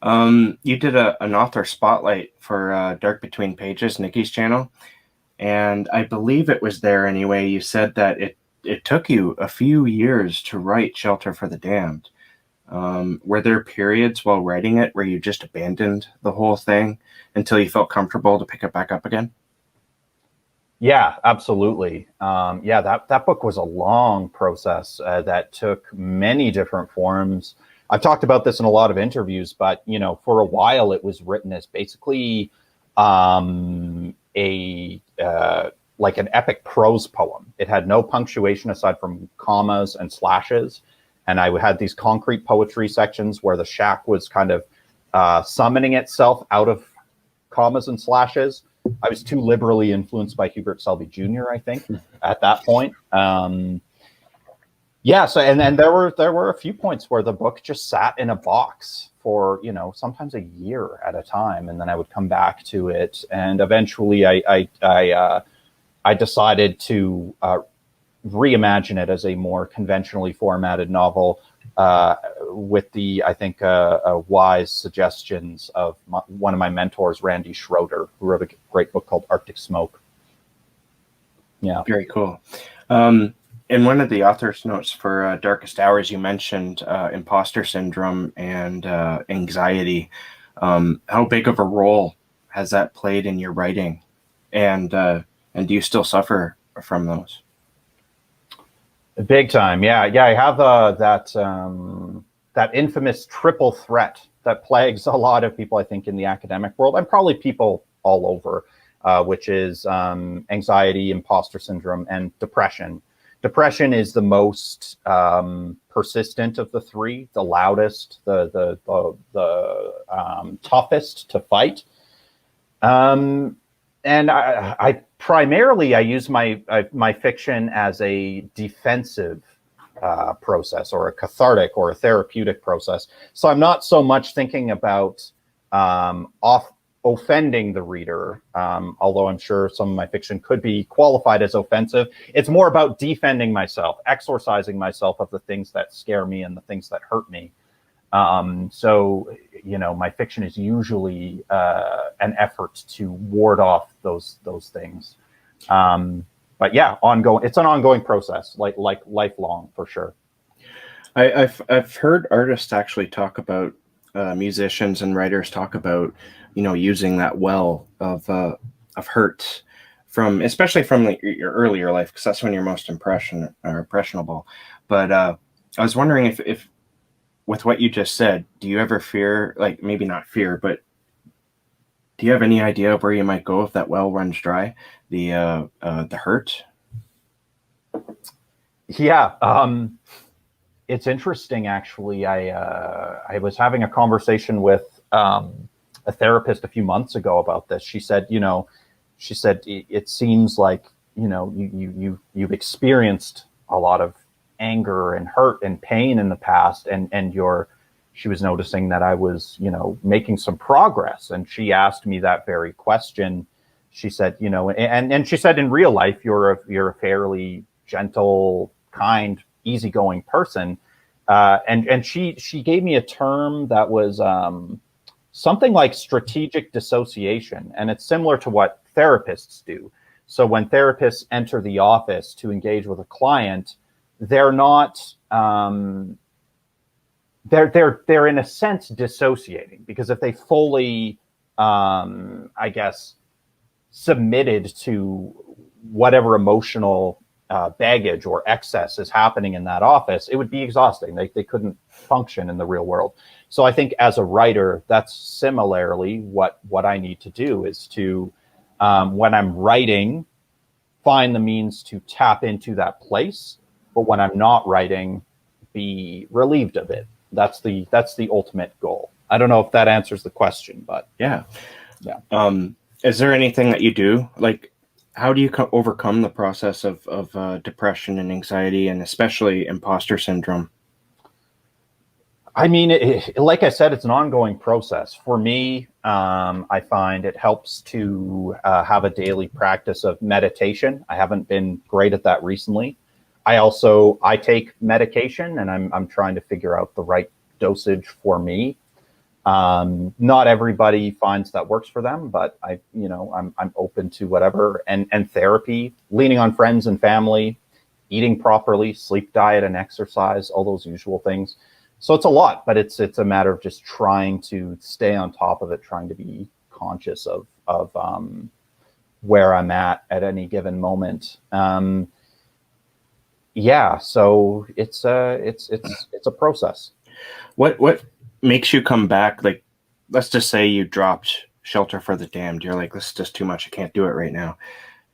You did an author spotlight for Dark Between Pages, Nikki's channel, and I believe it was there anyway. You said that it took you a few years to write Shelter for the Damned. Were there periods while writing it where you just abandoned the whole thing until you felt comfortable to pick it back up again? Yeah, absolutely. Yeah, that book was a long process that took many different forms. I've talked about this in a lot of interviews, but for a while it was written as basically a like an epic prose poem. It had no punctuation aside from commas and slashes, and I had these concrete poetry sections where the shack was kind of summoning itself out of commas and slashes. I was too liberally influenced by Hubert Selby Jr., I think, at that point. Yeah, so and there were a few points where the book just sat in a box for sometimes a year at a time, and then I would come back to it, and eventually I decided to reimagine it as a more conventionally formatted novel with the, I think, wise suggestions of one of my mentors, Randy Schroeder, who wrote a great book called Arctic Smoke. Yeah. Very cool. In one of the author's notes for Darkest Hours, you mentioned imposter syndrome and anxiety. How big of a role has that played in your writing? And do you still suffer from those? Big time. Yeah. I have that infamous triple threat that plagues a lot of people, I think, in the academic world, and probably people all over, which is anxiety, imposter syndrome, and depression. Depression is the most persistent of the three, the loudest, the toughest to fight. And I primarily use my fiction as a defensive process, or a cathartic or a therapeutic process. So I'm not so much thinking about offending the reader, although I'm sure some of my fiction could be qualified as offensive. It's more about defending myself, exorcising myself of the things that scare me and the things that hurt me. So my fiction is usually an effort to ward off those things. But yeah, ongoing. It's an ongoing process, like lifelong, for sure. I've heard artists actually talk about musicians and writers talk about using that well of hurt from, especially from your earlier life, because that's when you're most impressionable. But I was wondering if with what you just said, do you ever fear, like maybe not fear, but do you have any idea of where you might go if that well runs dry? The hurt. Yeah. It's interesting, actually. I was having a conversation with a therapist a few months ago about this. She said, it seems like you've experienced a lot of anger and hurt and pain in the past, and she was noticing that I was, making some progress, and she asked me that very question. She said, and she said, in real life, you're a fairly gentle, kind, easygoing person, and she gave me a term that was something like strategic dissociation, and it's similar to what therapists do. So when therapists enter the office to engage with a client, they're not they're in a sense dissociating, because if they fully I guess submitted to whatever emotional baggage or excess is happening in that office, it would be exhausting. They couldn't function in the real world. So I think as a writer, that's similarly what I need to do, is to when I'm writing, find the means to tap into that place, but when I'm not writing, be relieved of it. That's the ultimate goal. I don't know if that answers the question, but yeah. Is there anything that you do, like, how do you overcome the process of depression and anxiety, and especially imposter syndrome? I mean, like I said, it's an ongoing process. For me, I find it helps to have a daily practice of meditation. I haven't been great at that recently. I take medication, and I'm trying to figure out the right dosage for me. Not everybody finds that works for them, but I'm open to whatever. And therapy, leaning on friends and family, eating properly, sleep, diet, and exercise, all those usual things. So it's a lot, but it's a matter of just trying to stay on top of it, trying to be conscious of where I'm at any given moment. So it's a process. What makes you come back? Like, let's just say you dropped Shelter for the Damned. You're like, this is just too much. I can't do it right now.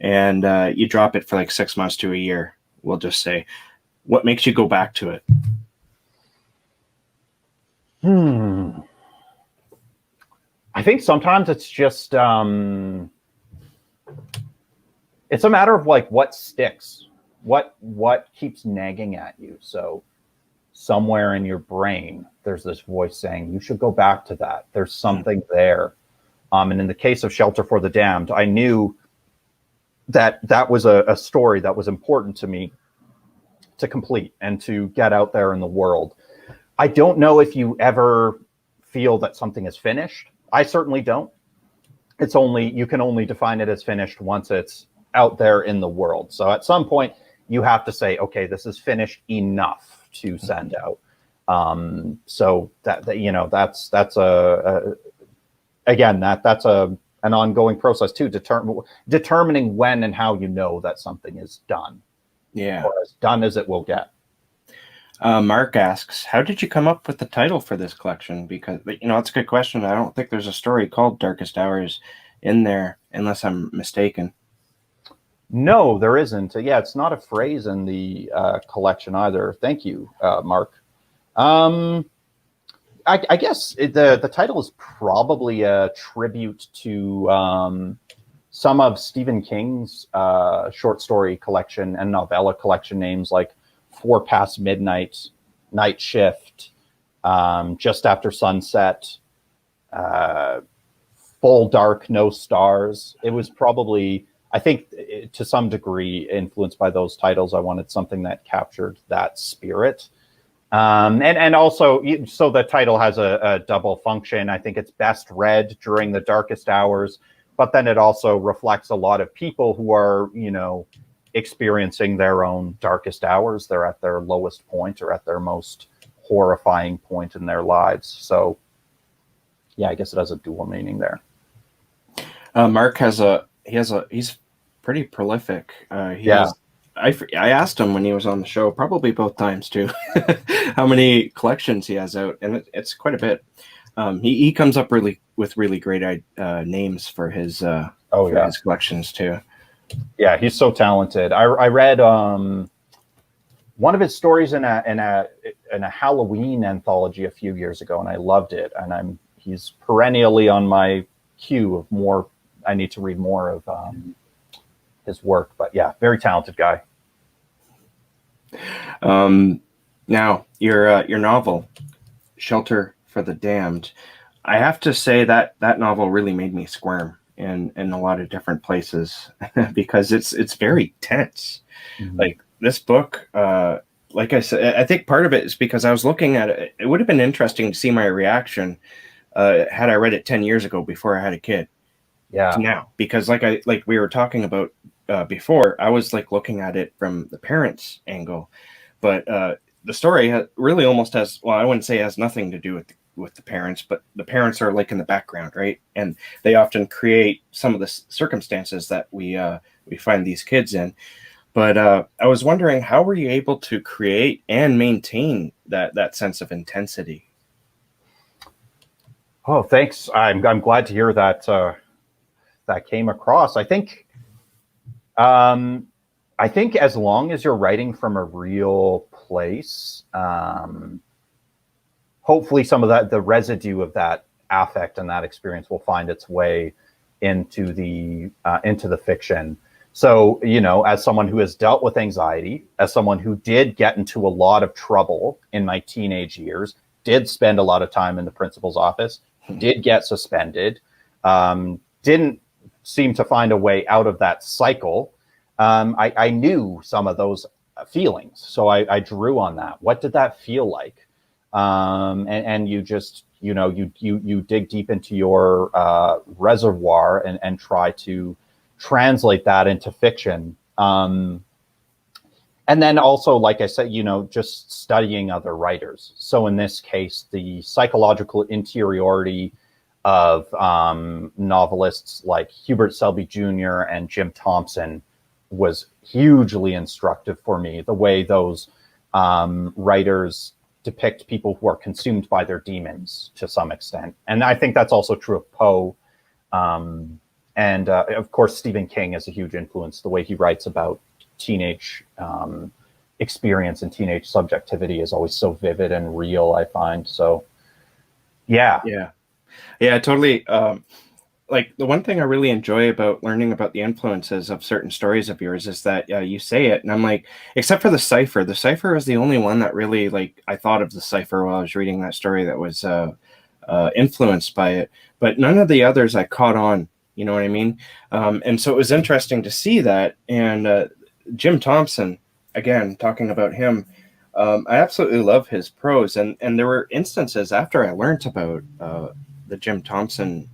And you drop it for like 6 months to a year, we'll just say. What makes you go back to it? I think sometimes it's just, it's a matter of like what sticks, what keeps nagging at you. So somewhere in your brain, there's this voice saying, you should go back to that. There's something there. And in the case of Shelter for the Damned, I knew that was a story that was important to me to complete and to get out there in the world. I don't know if you ever feel that something is finished. I certainly don't. You can only define it as finished once it's out there in the world. So at some point you have to say, okay, this is finished enough to send out. So that's an ongoing process too, determining when and how you know that something is done. Yeah. Or as done as it will get. Mark asks, how did you come up with the title for this collection? Because, it's a good question. I don't think there's a story called Darkest Hours in there, unless I'm mistaken. No, there isn't. Yeah, it's not a phrase in the collection either. Thank you, Mark. I guess the title is probably a tribute to some of Stephen King's short story collection and novella collection names, like 4 Past Midnight, Night Shift, Just After Sunset, Full Dark, No Stars. It was probably, I think, to some degree influenced by those titles. I wanted something that captured that spirit. And also, so the title has a double function. I think it's best read during the darkest hours, but then it also reflects a lot of people who are, experiencing their own darkest hours. They're at their lowest point or at their most horrifying point in their lives. So yeah, I guess it has a dual meaning there. Mark he's pretty prolific. I asked him when he was on the show, probably both times too, how many collections he has out, and it's quite a bit. He comes up with really great names for his his collections too. Yeah, he's so talented. I read one of his stories in a Halloween anthology a few years ago, and I loved it. And he's perennially on my queue of more. I need to read more of his work. But yeah, very talented guy. Now your novel, Shelter for the Damned, I have to say that that novel really made me squirm in a lot of different places because it's very tense. Mm-hmm. Like this book, like I said, I think part of it is because I was looking at it. It would have been interesting to see my reaction had I read it 10 years ago before I had a kid. Yeah. To now, because like we were talking about before, I was like looking at it from the parents' angle, but the story really almost has, well, I wouldn't say it has nothing to do with the parents, but the parents are like in the background, right? And they often create some of the circumstances that we find these kids in. But I was wondering, how were you able to create and maintain that sense of intensity? Oh, thanks. I'm glad to hear that that came across. I think as long as you're writing from a real place, hopefully some of the residue of that affect and that experience will find its way into the fiction. So, as someone who has dealt with anxiety, as someone who did get into a lot of trouble in my teenage years, did spend a lot of time in the principal's office, did get suspended, didn't seem to find a way out of that cycle. I knew some of those feelings, so I drew on that. What did that feel like? And you just, you dig deep into your reservoir and try to translate that into fiction. And then also, like I said, just studying other writers. So in this case, the psychological interiority of novelists like Hubert Selby Jr. and Jim Thompson was hugely instructive for me. The way those writers depict people who are consumed by their demons to some extent. And I think that's also true of Poe. And of course, Stephen King is a huge influence. The way he writes about teenage experience and teenage subjectivity is always so vivid and real, I find. So, yeah, totally. Like the one thing I really enjoy about learning about the influences of certain stories of yours is that you say it, and I'm like, except for the cipher. The cipher is the only one that really, like, I thought of the cipher while I was reading that story that was influenced by it, but none of the others I caught on. You know what I mean? And so it was interesting to see that. And Jim Thompson, again, talking about him, I absolutely love his prose. And there were instances after I learned about the Jim Thompson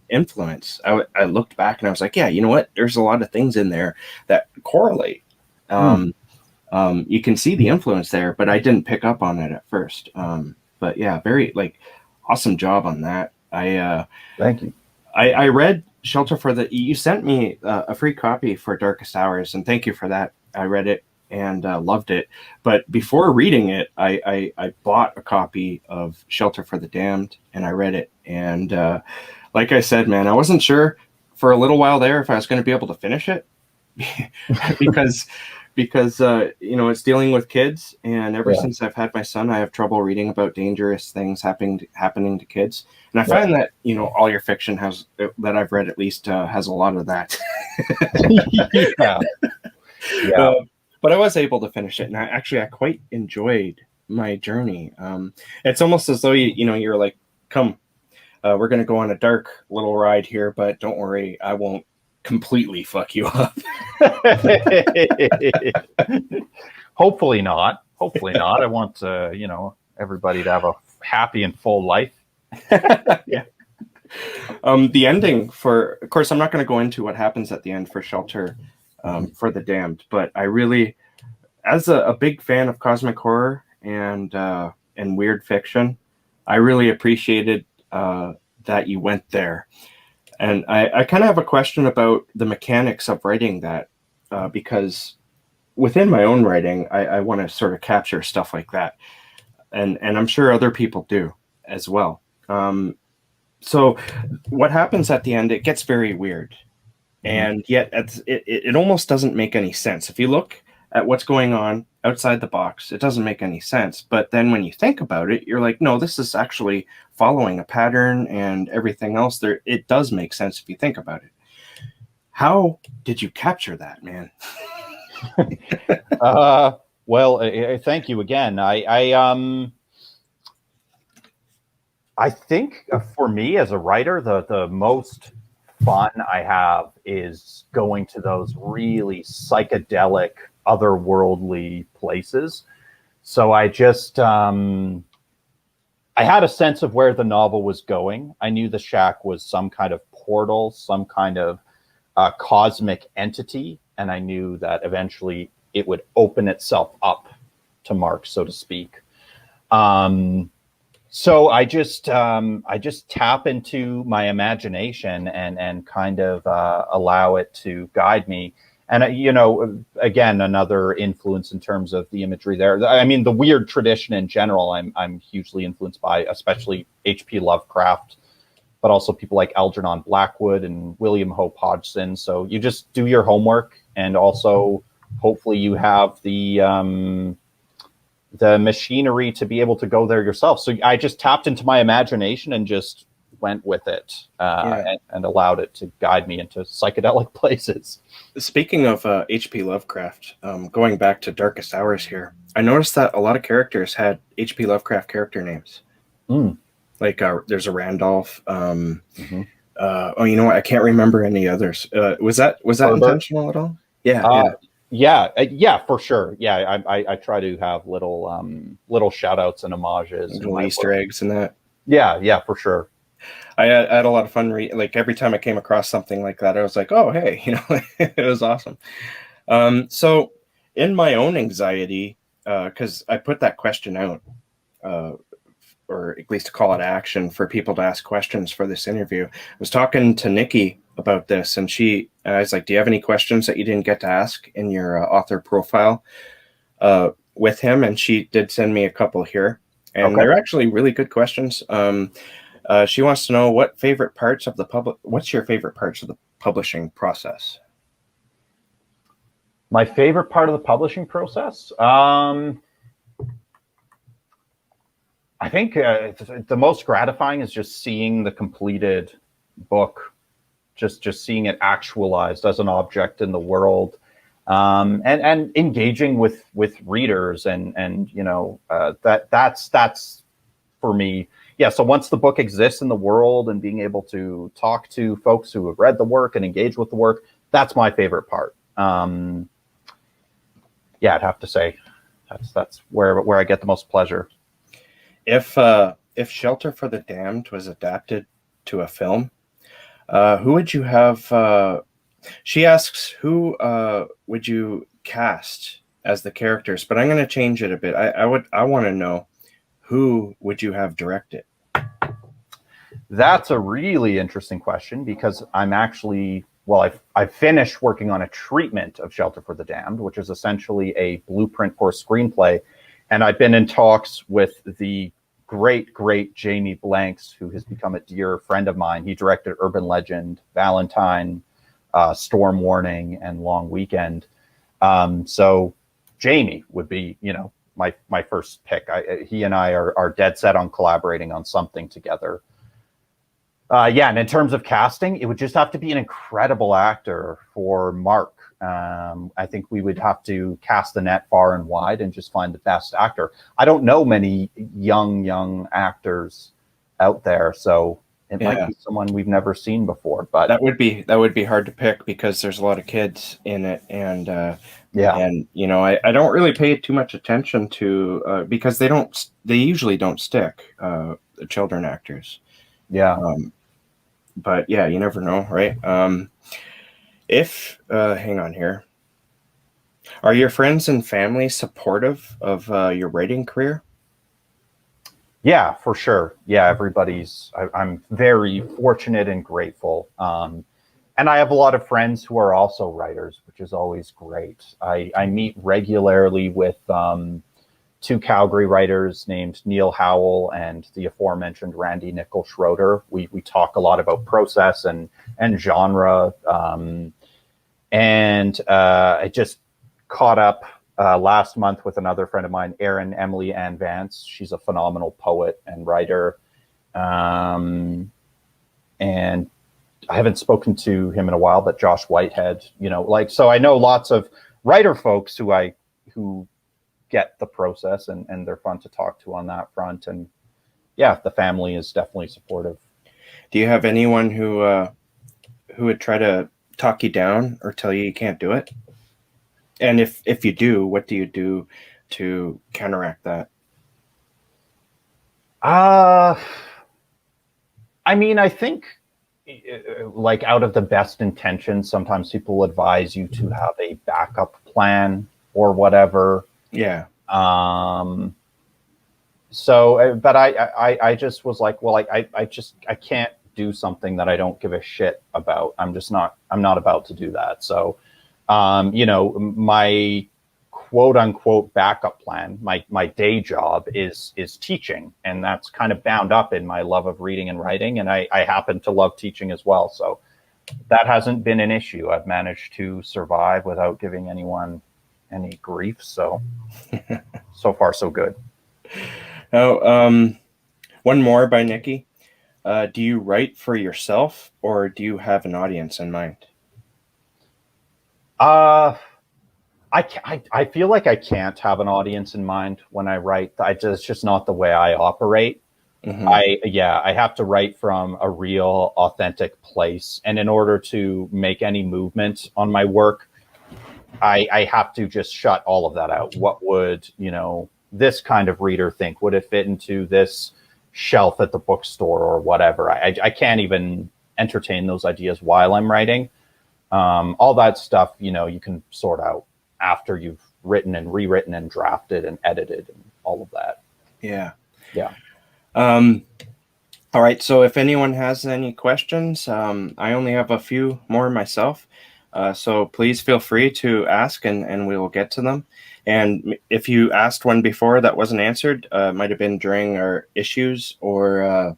influence, I looked back and I was like, yeah, you know what? There's a lot of things in there that correlate. You can see the influence there, but I didn't pick up on it at first. But yeah, very awesome job on that. Thank you. I read Shelter for the. You sent me a free copy for Darkest Hours, and thank you for that. I read it and loved it. But before reading it, I bought a copy of Shelter for the Damned, and I read it. And like I said, man, I wasn't sure for a little while there if I was going to be able to finish it because it's dealing with kids, and ever since I've had my son, I have trouble reading about dangerous things happening to kids. And I find that all your fiction that I've read at least has a lot of that. Yeah. But I was able to finish it, and I quite enjoyed my journey. It's almost as though you're like, come, we're going to go on a dark little ride here, but don't worry, I won't completely fuck you up. Hopefully not. I want everybody to have a happy and full life. Yeah. The ending of course, I'm not going to go into what happens at the end for Shelter for the Damned, but I really, as a big fan of cosmic horror and weird fiction, I really appreciated that you went there. And I kind of have a question about the mechanics of writing that, because within my own writing, I want to sort of capture stuff like that. And I'm sure other people do as well. So what happens at the end, it gets very weird. And yet it almost doesn't make any sense. If you look at what's going on outside the box, it doesn't make any sense. But then when you think about it, you're like, no, this is actually following a pattern and everything else there. It does make sense if you think about it. How did you capture that, man? Well, thank you again. I think for me as a writer, the most fun I have is going to those really psychedelic, otherworldly places. So I just I had a sense of where the novel was going. I knew the shack was some kind of portal, some kind of cosmic entity, and I knew that eventually it would open itself up to Mark, so to speak. So I just tap into my imagination and kind of allow it to guide me. And again, another influence in terms of the imagery there. I mean, the weird tradition in general, I'm hugely influenced by, especially H.P. Lovecraft, but also people like Algernon Blackwood and William Hope Hodgson. So you just do your homework, and also hopefully you have the machinery to be able to go there yourself. So I just tapped into my imagination and just went with it and allowed it to guide me into psychedelic places. Speaking of H.P. Lovecraft, going back to Darkest Hours here, I noticed that a lot of characters had H.P. Lovecraft character names. Like there's a Randolph. Oh, you know what? I can't remember any others. Was that intentional at all? Yeah, for sure. Yeah, I try to have little shout outs and homages, little Easter eggs and that. Yeah, for sure. I had a lot of fun. Like every time I came across something like that, I was like, "Oh, hey," it was awesome. So, in my own anxiety, because I put that question out, or at least a call to action for people to ask questions for this interview. I was talking to Nikki about this, and I was like, "Do you have any questions that you didn't get to ask in your author profile with him?" And she did send me a couple here, and they're actually really good questions. She wants to know what's your favorite parts of the publishing process? My favorite part of the publishing process? I think the most gratifying is just seeing the completed book, just seeing it actualized as an object in the world, and engaging with readers, and that's for me. Yeah. So once the book exists in the world and being able to talk to folks who have read the work and engage with the work, that's my favorite part. Yeah, I'd have to say that's where I get the most pleasure. If Shelter for the Damned was adapted to a film, who would you have? She asks, who would you cast as the characters? But I'm going to change it a bit. I want to know, who would you have directed? That's a really interesting question, because I'm actually, I've finished working on a treatment of Shelter for the Damned, which is essentially a blueprint for a screenplay. And I've been in talks with the great Jamie Blanks, who has become a dear friend of mine. He directed Urban Legend, Valentine, Storm Warning, and Long Weekend. So Jamie would be, my first pick. He and I are dead set on collaborating on something together. And in terms of casting, it would just have to be an incredible actor for Mark. I think we would have to cast the net far and wide and just find the best actor. I don't know many young actors out there, so it might be someone we've never seen before. But that would be hard to pick, because there's a lot of kids in it, and and I don't really pay too much attention to because they usually don't stick, the children actors. But yeah, you never know, right? Hang on here. Are your friends and family supportive of your writing career? Yeah, for sure. Yeah, I'm very fortunate and grateful. And I have a lot of friends who are also writers, which is always great. I meet regularly with two Calgary writers named Neil Howell and the aforementioned Randy Nickel Schroeder. We talk a lot about process and genre. I just caught up last month with another friend of mine, Erin Emily Ann Vance. She's a phenomenal poet and writer. And haven't spoken to him in a while, but Josh Whitehead, like, so I know lots of writer folks who get the process, and they're fun to talk to on that front. And yeah, the family is definitely supportive. Do you have anyone who would try to talk you down or tell you can't do it? And if you do, what do you do to counteract that? I mean, I think, like, out of the best intentions, sometimes people advise you to have a backup plan or whatever. Yeah. So, but I just was like, well, I can't do something that I don't give a shit about. I'm not about to do that. So, my quote unquote backup plan, my day job is teaching, and that's kind of bound up in my love of reading and writing. And I happen to love teaching as well. So that hasn't been an issue. I've managed to survive without giving anyone any grief. So, so far, so good. Oh, one more by Nikki. Do you write for yourself, or do you have an audience in mind? I feel like I can't have an audience in mind when I write. It's just not the way I operate. Mm-hmm. I have to write from a real, authentic place. And in order to make any movement on my work, I have to just shut all of that out. What would, this kind of reader think? Would it fit into this shelf at the bookstore or whatever? I can't even entertain those ideas while I'm writing. All that stuff, you can sort out after you've written and rewritten and drafted and edited and all of that. Yeah. Yeah. All right. So if anyone has any questions, I only have a few more myself. So please feel free to ask, and we will get to them. And if you asked one before that wasn't answered, it might have been during our issues, or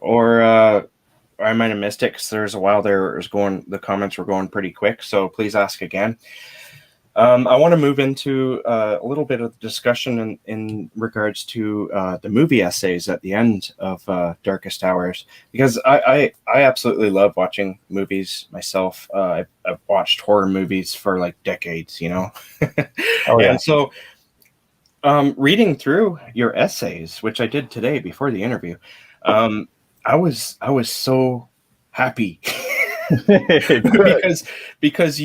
I might have missed it because there's a while there the comments were going pretty quick. So please ask again. I want to move into a little bit of discussion in regards to the movie essays at the end of Darkest Hours, because I absolutely love watching movies myself. I've watched horror movies for like decades, Oh, yeah. And so reading through your essays, which I did today before the interview, I was so happy because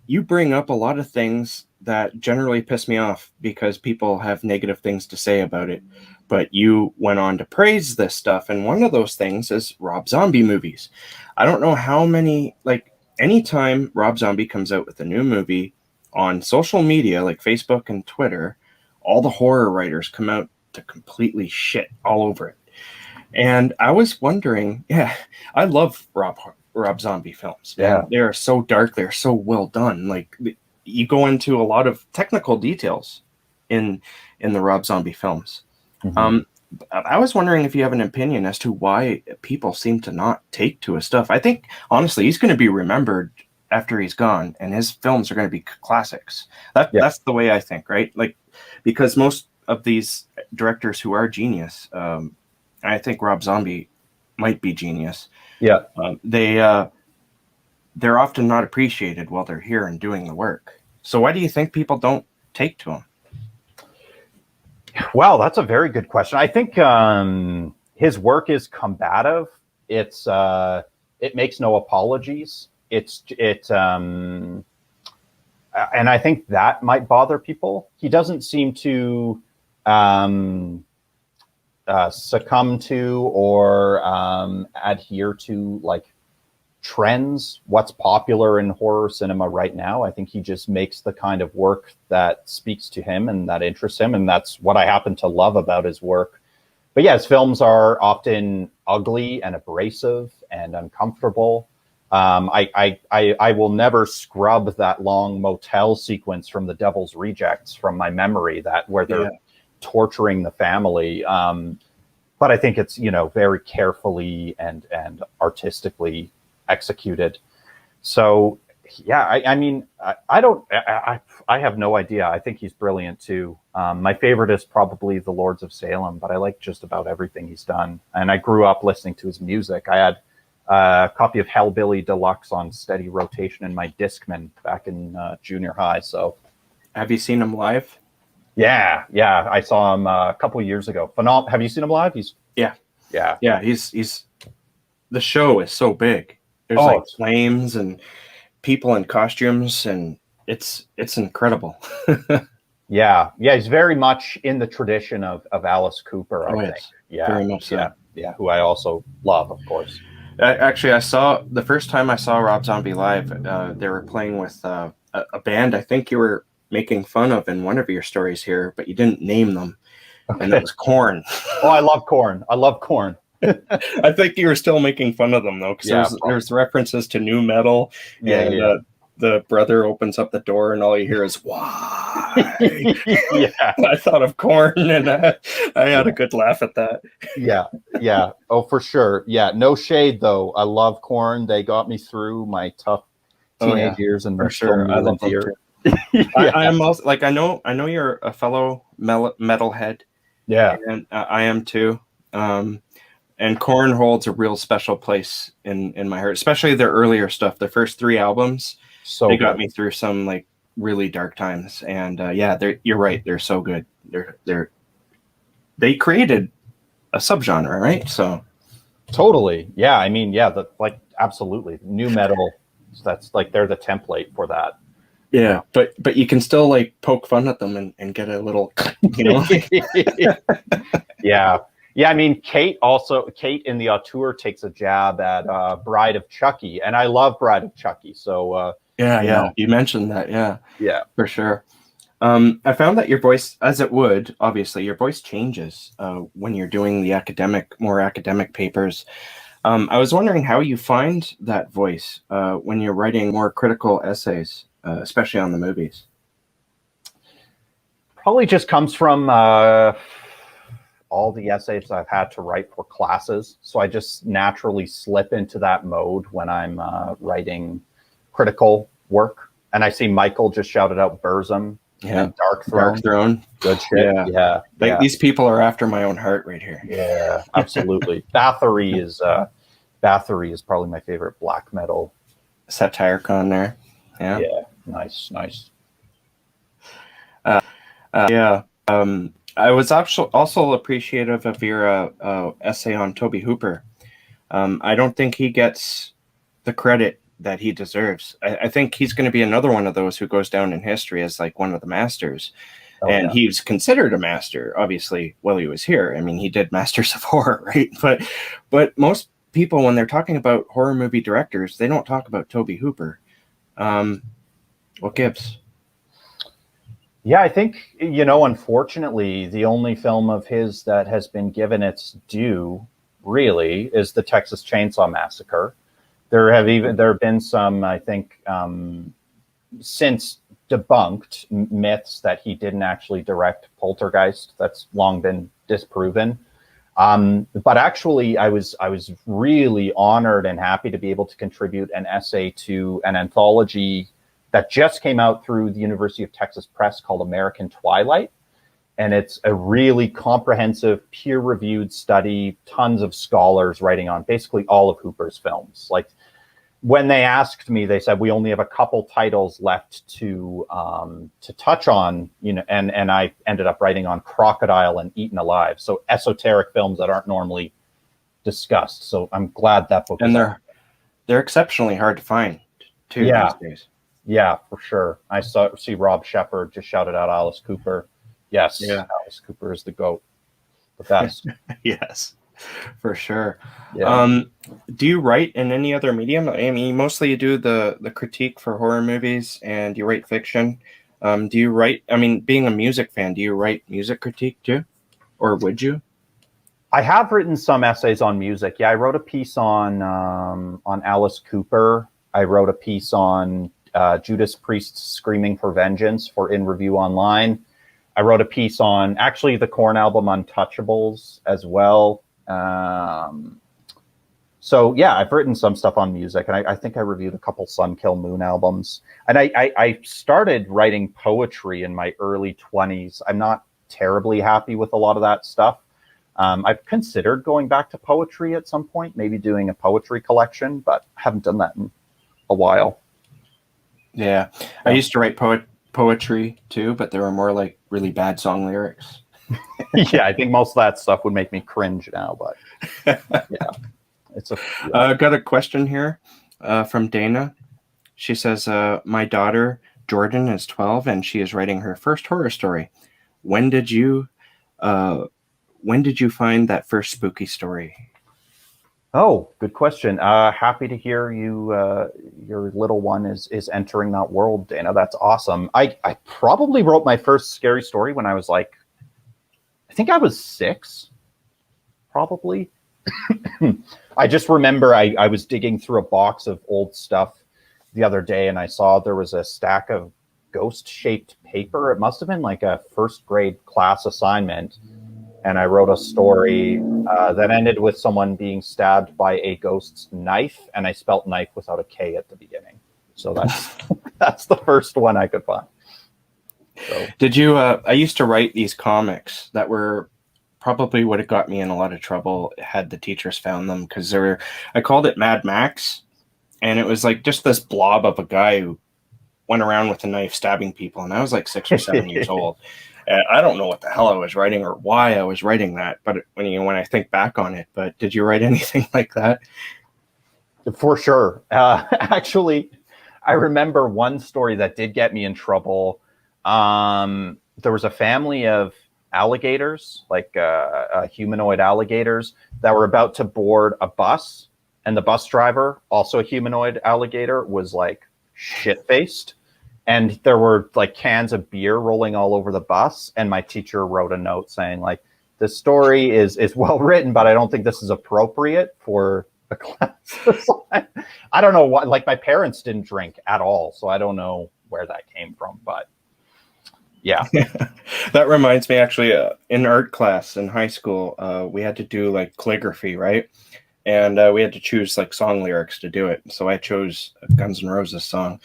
you bring up a lot of things that generally piss me off because people have negative things to say about it. But you went on to praise this stuff. And one of those things is Rob Zombie movies. I don't know how many, like, anytime Rob Zombie comes out with a new movie on social media, like Facebook and Twitter, all the horror writers come out to completely shit all over it. And I was wondering, I love Rob Zombie films. Man. Yeah, they're so dark. They're so well done. Like, you go into a lot of technical details in the Rob Zombie films. Mm-hmm. I was wondering if you have an opinion as to why people seem to not take to his stuff. I think, honestly, he's going to be remembered after he's gone, and his films are going to be classics. That's the way I think, right? Like, because most of these directors who are genius, I think Rob Zombie might be genius. Yeah, they're often not appreciated while they're here and doing the work. So why do you think people don't take to him? Well, that's a very good question. I think his work is combative. It makes no apologies. And I think that might bother people. He doesn't seem to succumb to or adhere to, like, trends, what's popular in horror cinema right now. I think he just makes the kind of work that speaks to him and that interests him, and that's what I happen to love about his work. But yeah, his films are often ugly and abrasive and uncomfortable. I will never scrub that long motel sequence from The Devil's Rejects from my memory, where they're torturing the family. But I think it's, very carefully and artistically executed. So yeah, I have no idea. I think he's brilliant too. My favorite is probably The Lords of Salem, but I like just about everything he's done. And I grew up listening to his music. I had a copy of Hellbilly Deluxe on steady rotation in my Discman back in junior high. So, have you seen him live? Yeah, I saw him a couple years ago. Have you seen him live? Yeah. He's the show is so big. There's like flames and people in costumes, and it's incredible. Yeah, he's very much in the tradition of Alice Cooper, I think. Yeah, very much so. Yeah, who I also love, of course. Actually, I saw the first time I saw Rob Zombie live. They were playing with a band. I think you were making fun of in one of your stories here, but you didn't name them, and that was Korn. Oh, I love Korn. I think you were still making fun of them though, because there's references to new metal, and the brother opens up the door and all you hear is "Why?" I thought of Korn, and I had a good laugh at that. Yeah. Oh, for sure. Yeah, no shade though. I love Korn. They got me through my tough teenage years, and for sure, I love them too. I am also like I know you're a fellow metalhead. Yeah, and I am too. And Korn holds a real special place in my heart, especially their earlier stuff. Their first 3 albums, they got me through some like really dark times. And you're right, they're so good. They created a subgenre, right? So totally, yeah. I mean, absolutely, new metal. That's like they're the template for that. Yeah, but you can still like poke fun at them and get a little, Yeah, I mean, Kate in the auteur takes a jab at Bride of Chucky, and I love Bride of Chucky. So you mentioned that, yeah, for sure. I found that your voice, as it would, obviously, your voice changes when you're doing the more academic papers. I was wondering how you find that voice when you're writing more critical essays, especially on the movies. Probably just comes from all the essays I've had to write for classes. So I just naturally slip into that mode when I'm writing critical work. And I see Michael just shouted out Burzum and Dark Throne. Good shit. Yeah. These people are after my own heart right here. Yeah, absolutely. Bathory is probably my favorite black metal. Satyricon there. Yeah. Nice. I was also appreciative of your essay on Toby Hooper. I don't think he gets the credit that he deserves. I think he's going to be another one of those who goes down in history as like one of the masters. He's considered a master, obviously, while he was here. I mean, he did Masters of Horror, right? But most people, when they're talking about horror movie directors, they don't talk about Toby Hooper. What gives? Yeah, I think, unfortunately, the only film of his that has been given its due, really, is the Texas Chainsaw Massacre. There have been some, I think, since debunked myths that he didn't actually direct Poltergeist. That's long been disproven. But actually, I was really honored and happy to be able to contribute an essay to an anthology that just came out through the University of Texas Press called American Twilight. And it's a really comprehensive, peer-reviewed study, tons of scholars writing on basically all of Hooper's films. Like, when they asked me, they said, we only have a couple titles left to touch on, and I ended up writing on Crocodile and Eaten Alive. So esoteric films that aren't normally discussed. So I'm glad that book is out. They're exceptionally hard to find, too, these days. Yeah, for sure. I see Rob Shepard just shouted out Alice Cooper. Yes, Alice Cooper is the GOAT. The best. Yes, for sure. Yeah. Do you write in any other medium? I mean, mostly you do the critique for horror movies and you write fiction. Do you write, I mean, being a music fan, do you write music critique too? Or would you? I have written some essays on music. Yeah, I wrote a piece on Alice Cooper. I wrote a piece on Judas Priest's Screaming for Vengeance for In Review Online. I wrote a piece on actually the Korn album Untouchables as well. So yeah, I've written some stuff on music, and I think I reviewed a couple Sun Kill Moon albums. And I started writing poetry in my early 20s. I'm not terribly happy with a lot of that stuff, I've considered going back to poetry at some point, maybe doing a poetry collection, but I haven't done that in a while. Yeah. I used to write poetry too, but they were more like really bad song lyrics. Yeah, I think most of that stuff would make me cringe now, but yeah, it's got a question here from Dana. She says, my daughter Jordan is 12 and she is writing her first horror story. When did you find that first spooky story? Oh, good question. Happy to hear you. Your little one is entering that world, Dana. That's awesome. I probably wrote my first scary story when I was like, I think I was 6, probably. I just remember I was digging through a box of old stuff the other day, and I saw there was a stack of ghost-shaped paper. It must have been like a first grade class assignment. And I wrote a story that ended with someone being stabbed by a ghost's knife, and I spelt knife without a K at the beginning. So that's the first one I could find. So. Did you? I used to write these comics that were probably would have got me in a lot of trouble had the teachers found them, because I called it Mad Max, and it was like just this blob of a guy who went around with a knife stabbing people, and I was like 6 or 7 years old. And I don't know what the hell I was writing or why I was writing that, but when I think back on it, but did you write anything like that? For sure. Actually, I remember one story that did get me in trouble. There was a family of alligators, like humanoid alligators, that were about to board a bus, and the bus driver, also a humanoid alligator, was like shit-faced. And there were like cans of beer rolling all over the bus. And my teacher wrote a note saying, like, the story is well written, but I don't think this is appropriate for a class. I don't know what, like, my parents didn't drink at all. So I don't know where that came from, but yeah. That reminds me, actually, in art class in high school, we had to do like calligraphy, right? And we had to choose like song lyrics to do it. So I chose Guns N' Roses song,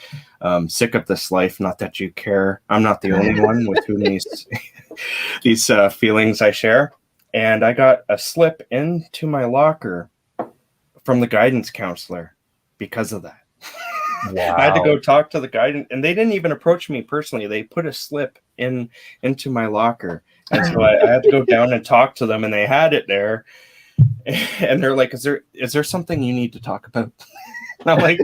"Sick of This Life, Not That You Care. I'm not the only one with whom these feelings I share." And I got a slip into my locker from the guidance counselor because of that. Wow. I had to go talk to the guidance, and they didn't even approach me personally. They put a slip into my locker. And so I had to go down and talk to them, and they had it there. And they're like, is there something you need to talk about? And I'm like,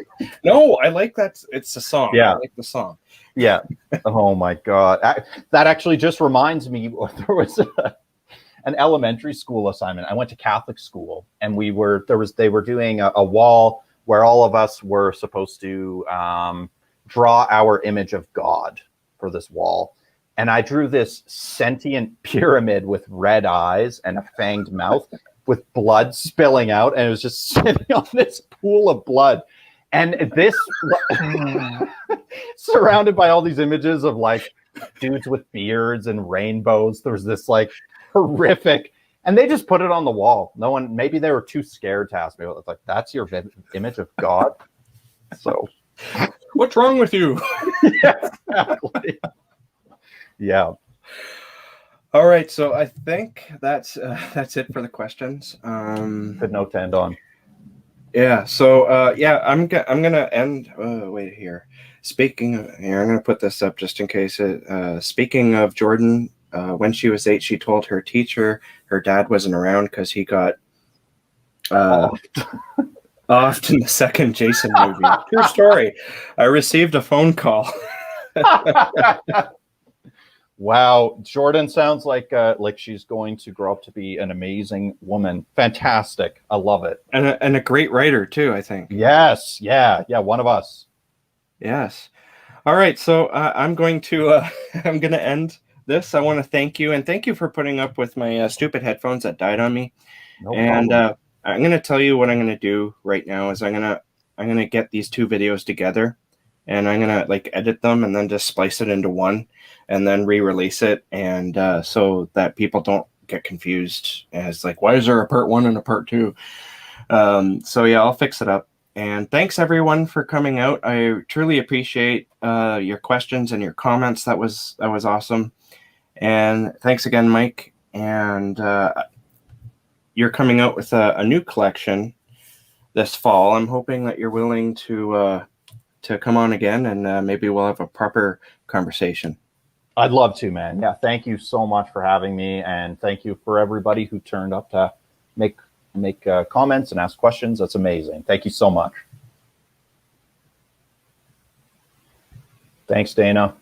no, I like that. It's a song. Yeah. I like the song. Yeah. Oh my God. That actually just reminds me, there was an elementary school assignment. I went to Catholic school, and they were doing a wall where all of us were supposed to draw our image of God for this wall. And I drew this sentient pyramid with red eyes and a fanged mouth with blood spilling out. And it was just sitting on this pool of blood. And this surrounded by all these images of like dudes with beards and rainbows. There was this like horrific, and they just put it on the wall. No one, maybe they were too scared to ask me. It's like, that's your image of God? So what's wrong with you? Yeah, exactly. Yeah. All right, so I think that's it for the questions. Good note to end on. Yeah. So I'm gonna end. Wait here. Speaking of, here, I'm gonna put this up just in case. Speaking of Jordan, when she was 8, she told her teacher her dad wasn't around because he got offed in the second Jason movie. True story. I received a phone call. Wow, Jordan sounds like she's going to grow up to be an amazing woman. Fantastic. I love it. And a great writer too, I think. Yes. Yeah. One of us. Yes. All right. So I'm going to end this. I want to thank you, and thank you for putting up with my stupid headphones that died on me. No problem. I'm going to tell you what I'm going to do right now is I'm going to get these 2 videos together, and I'm going to like edit them and then just splice it into one and then re-release it. And so that people don't get confused as like, why is there a part 1 and a part 2? So yeah, I'll fix it up. And thanks everyone for coming out. I truly appreciate your questions and your comments. That was awesome. And thanks again, Mike. And you're coming out with a new collection this fall. I'm hoping that you're willing to come on again, and maybe we'll have a proper conversation. I'd love to, man. Yeah, thank you so much for having me, and thank you for everybody who turned up to make comments and ask questions. That's amazing. Thank you so much. Thanks, Dana.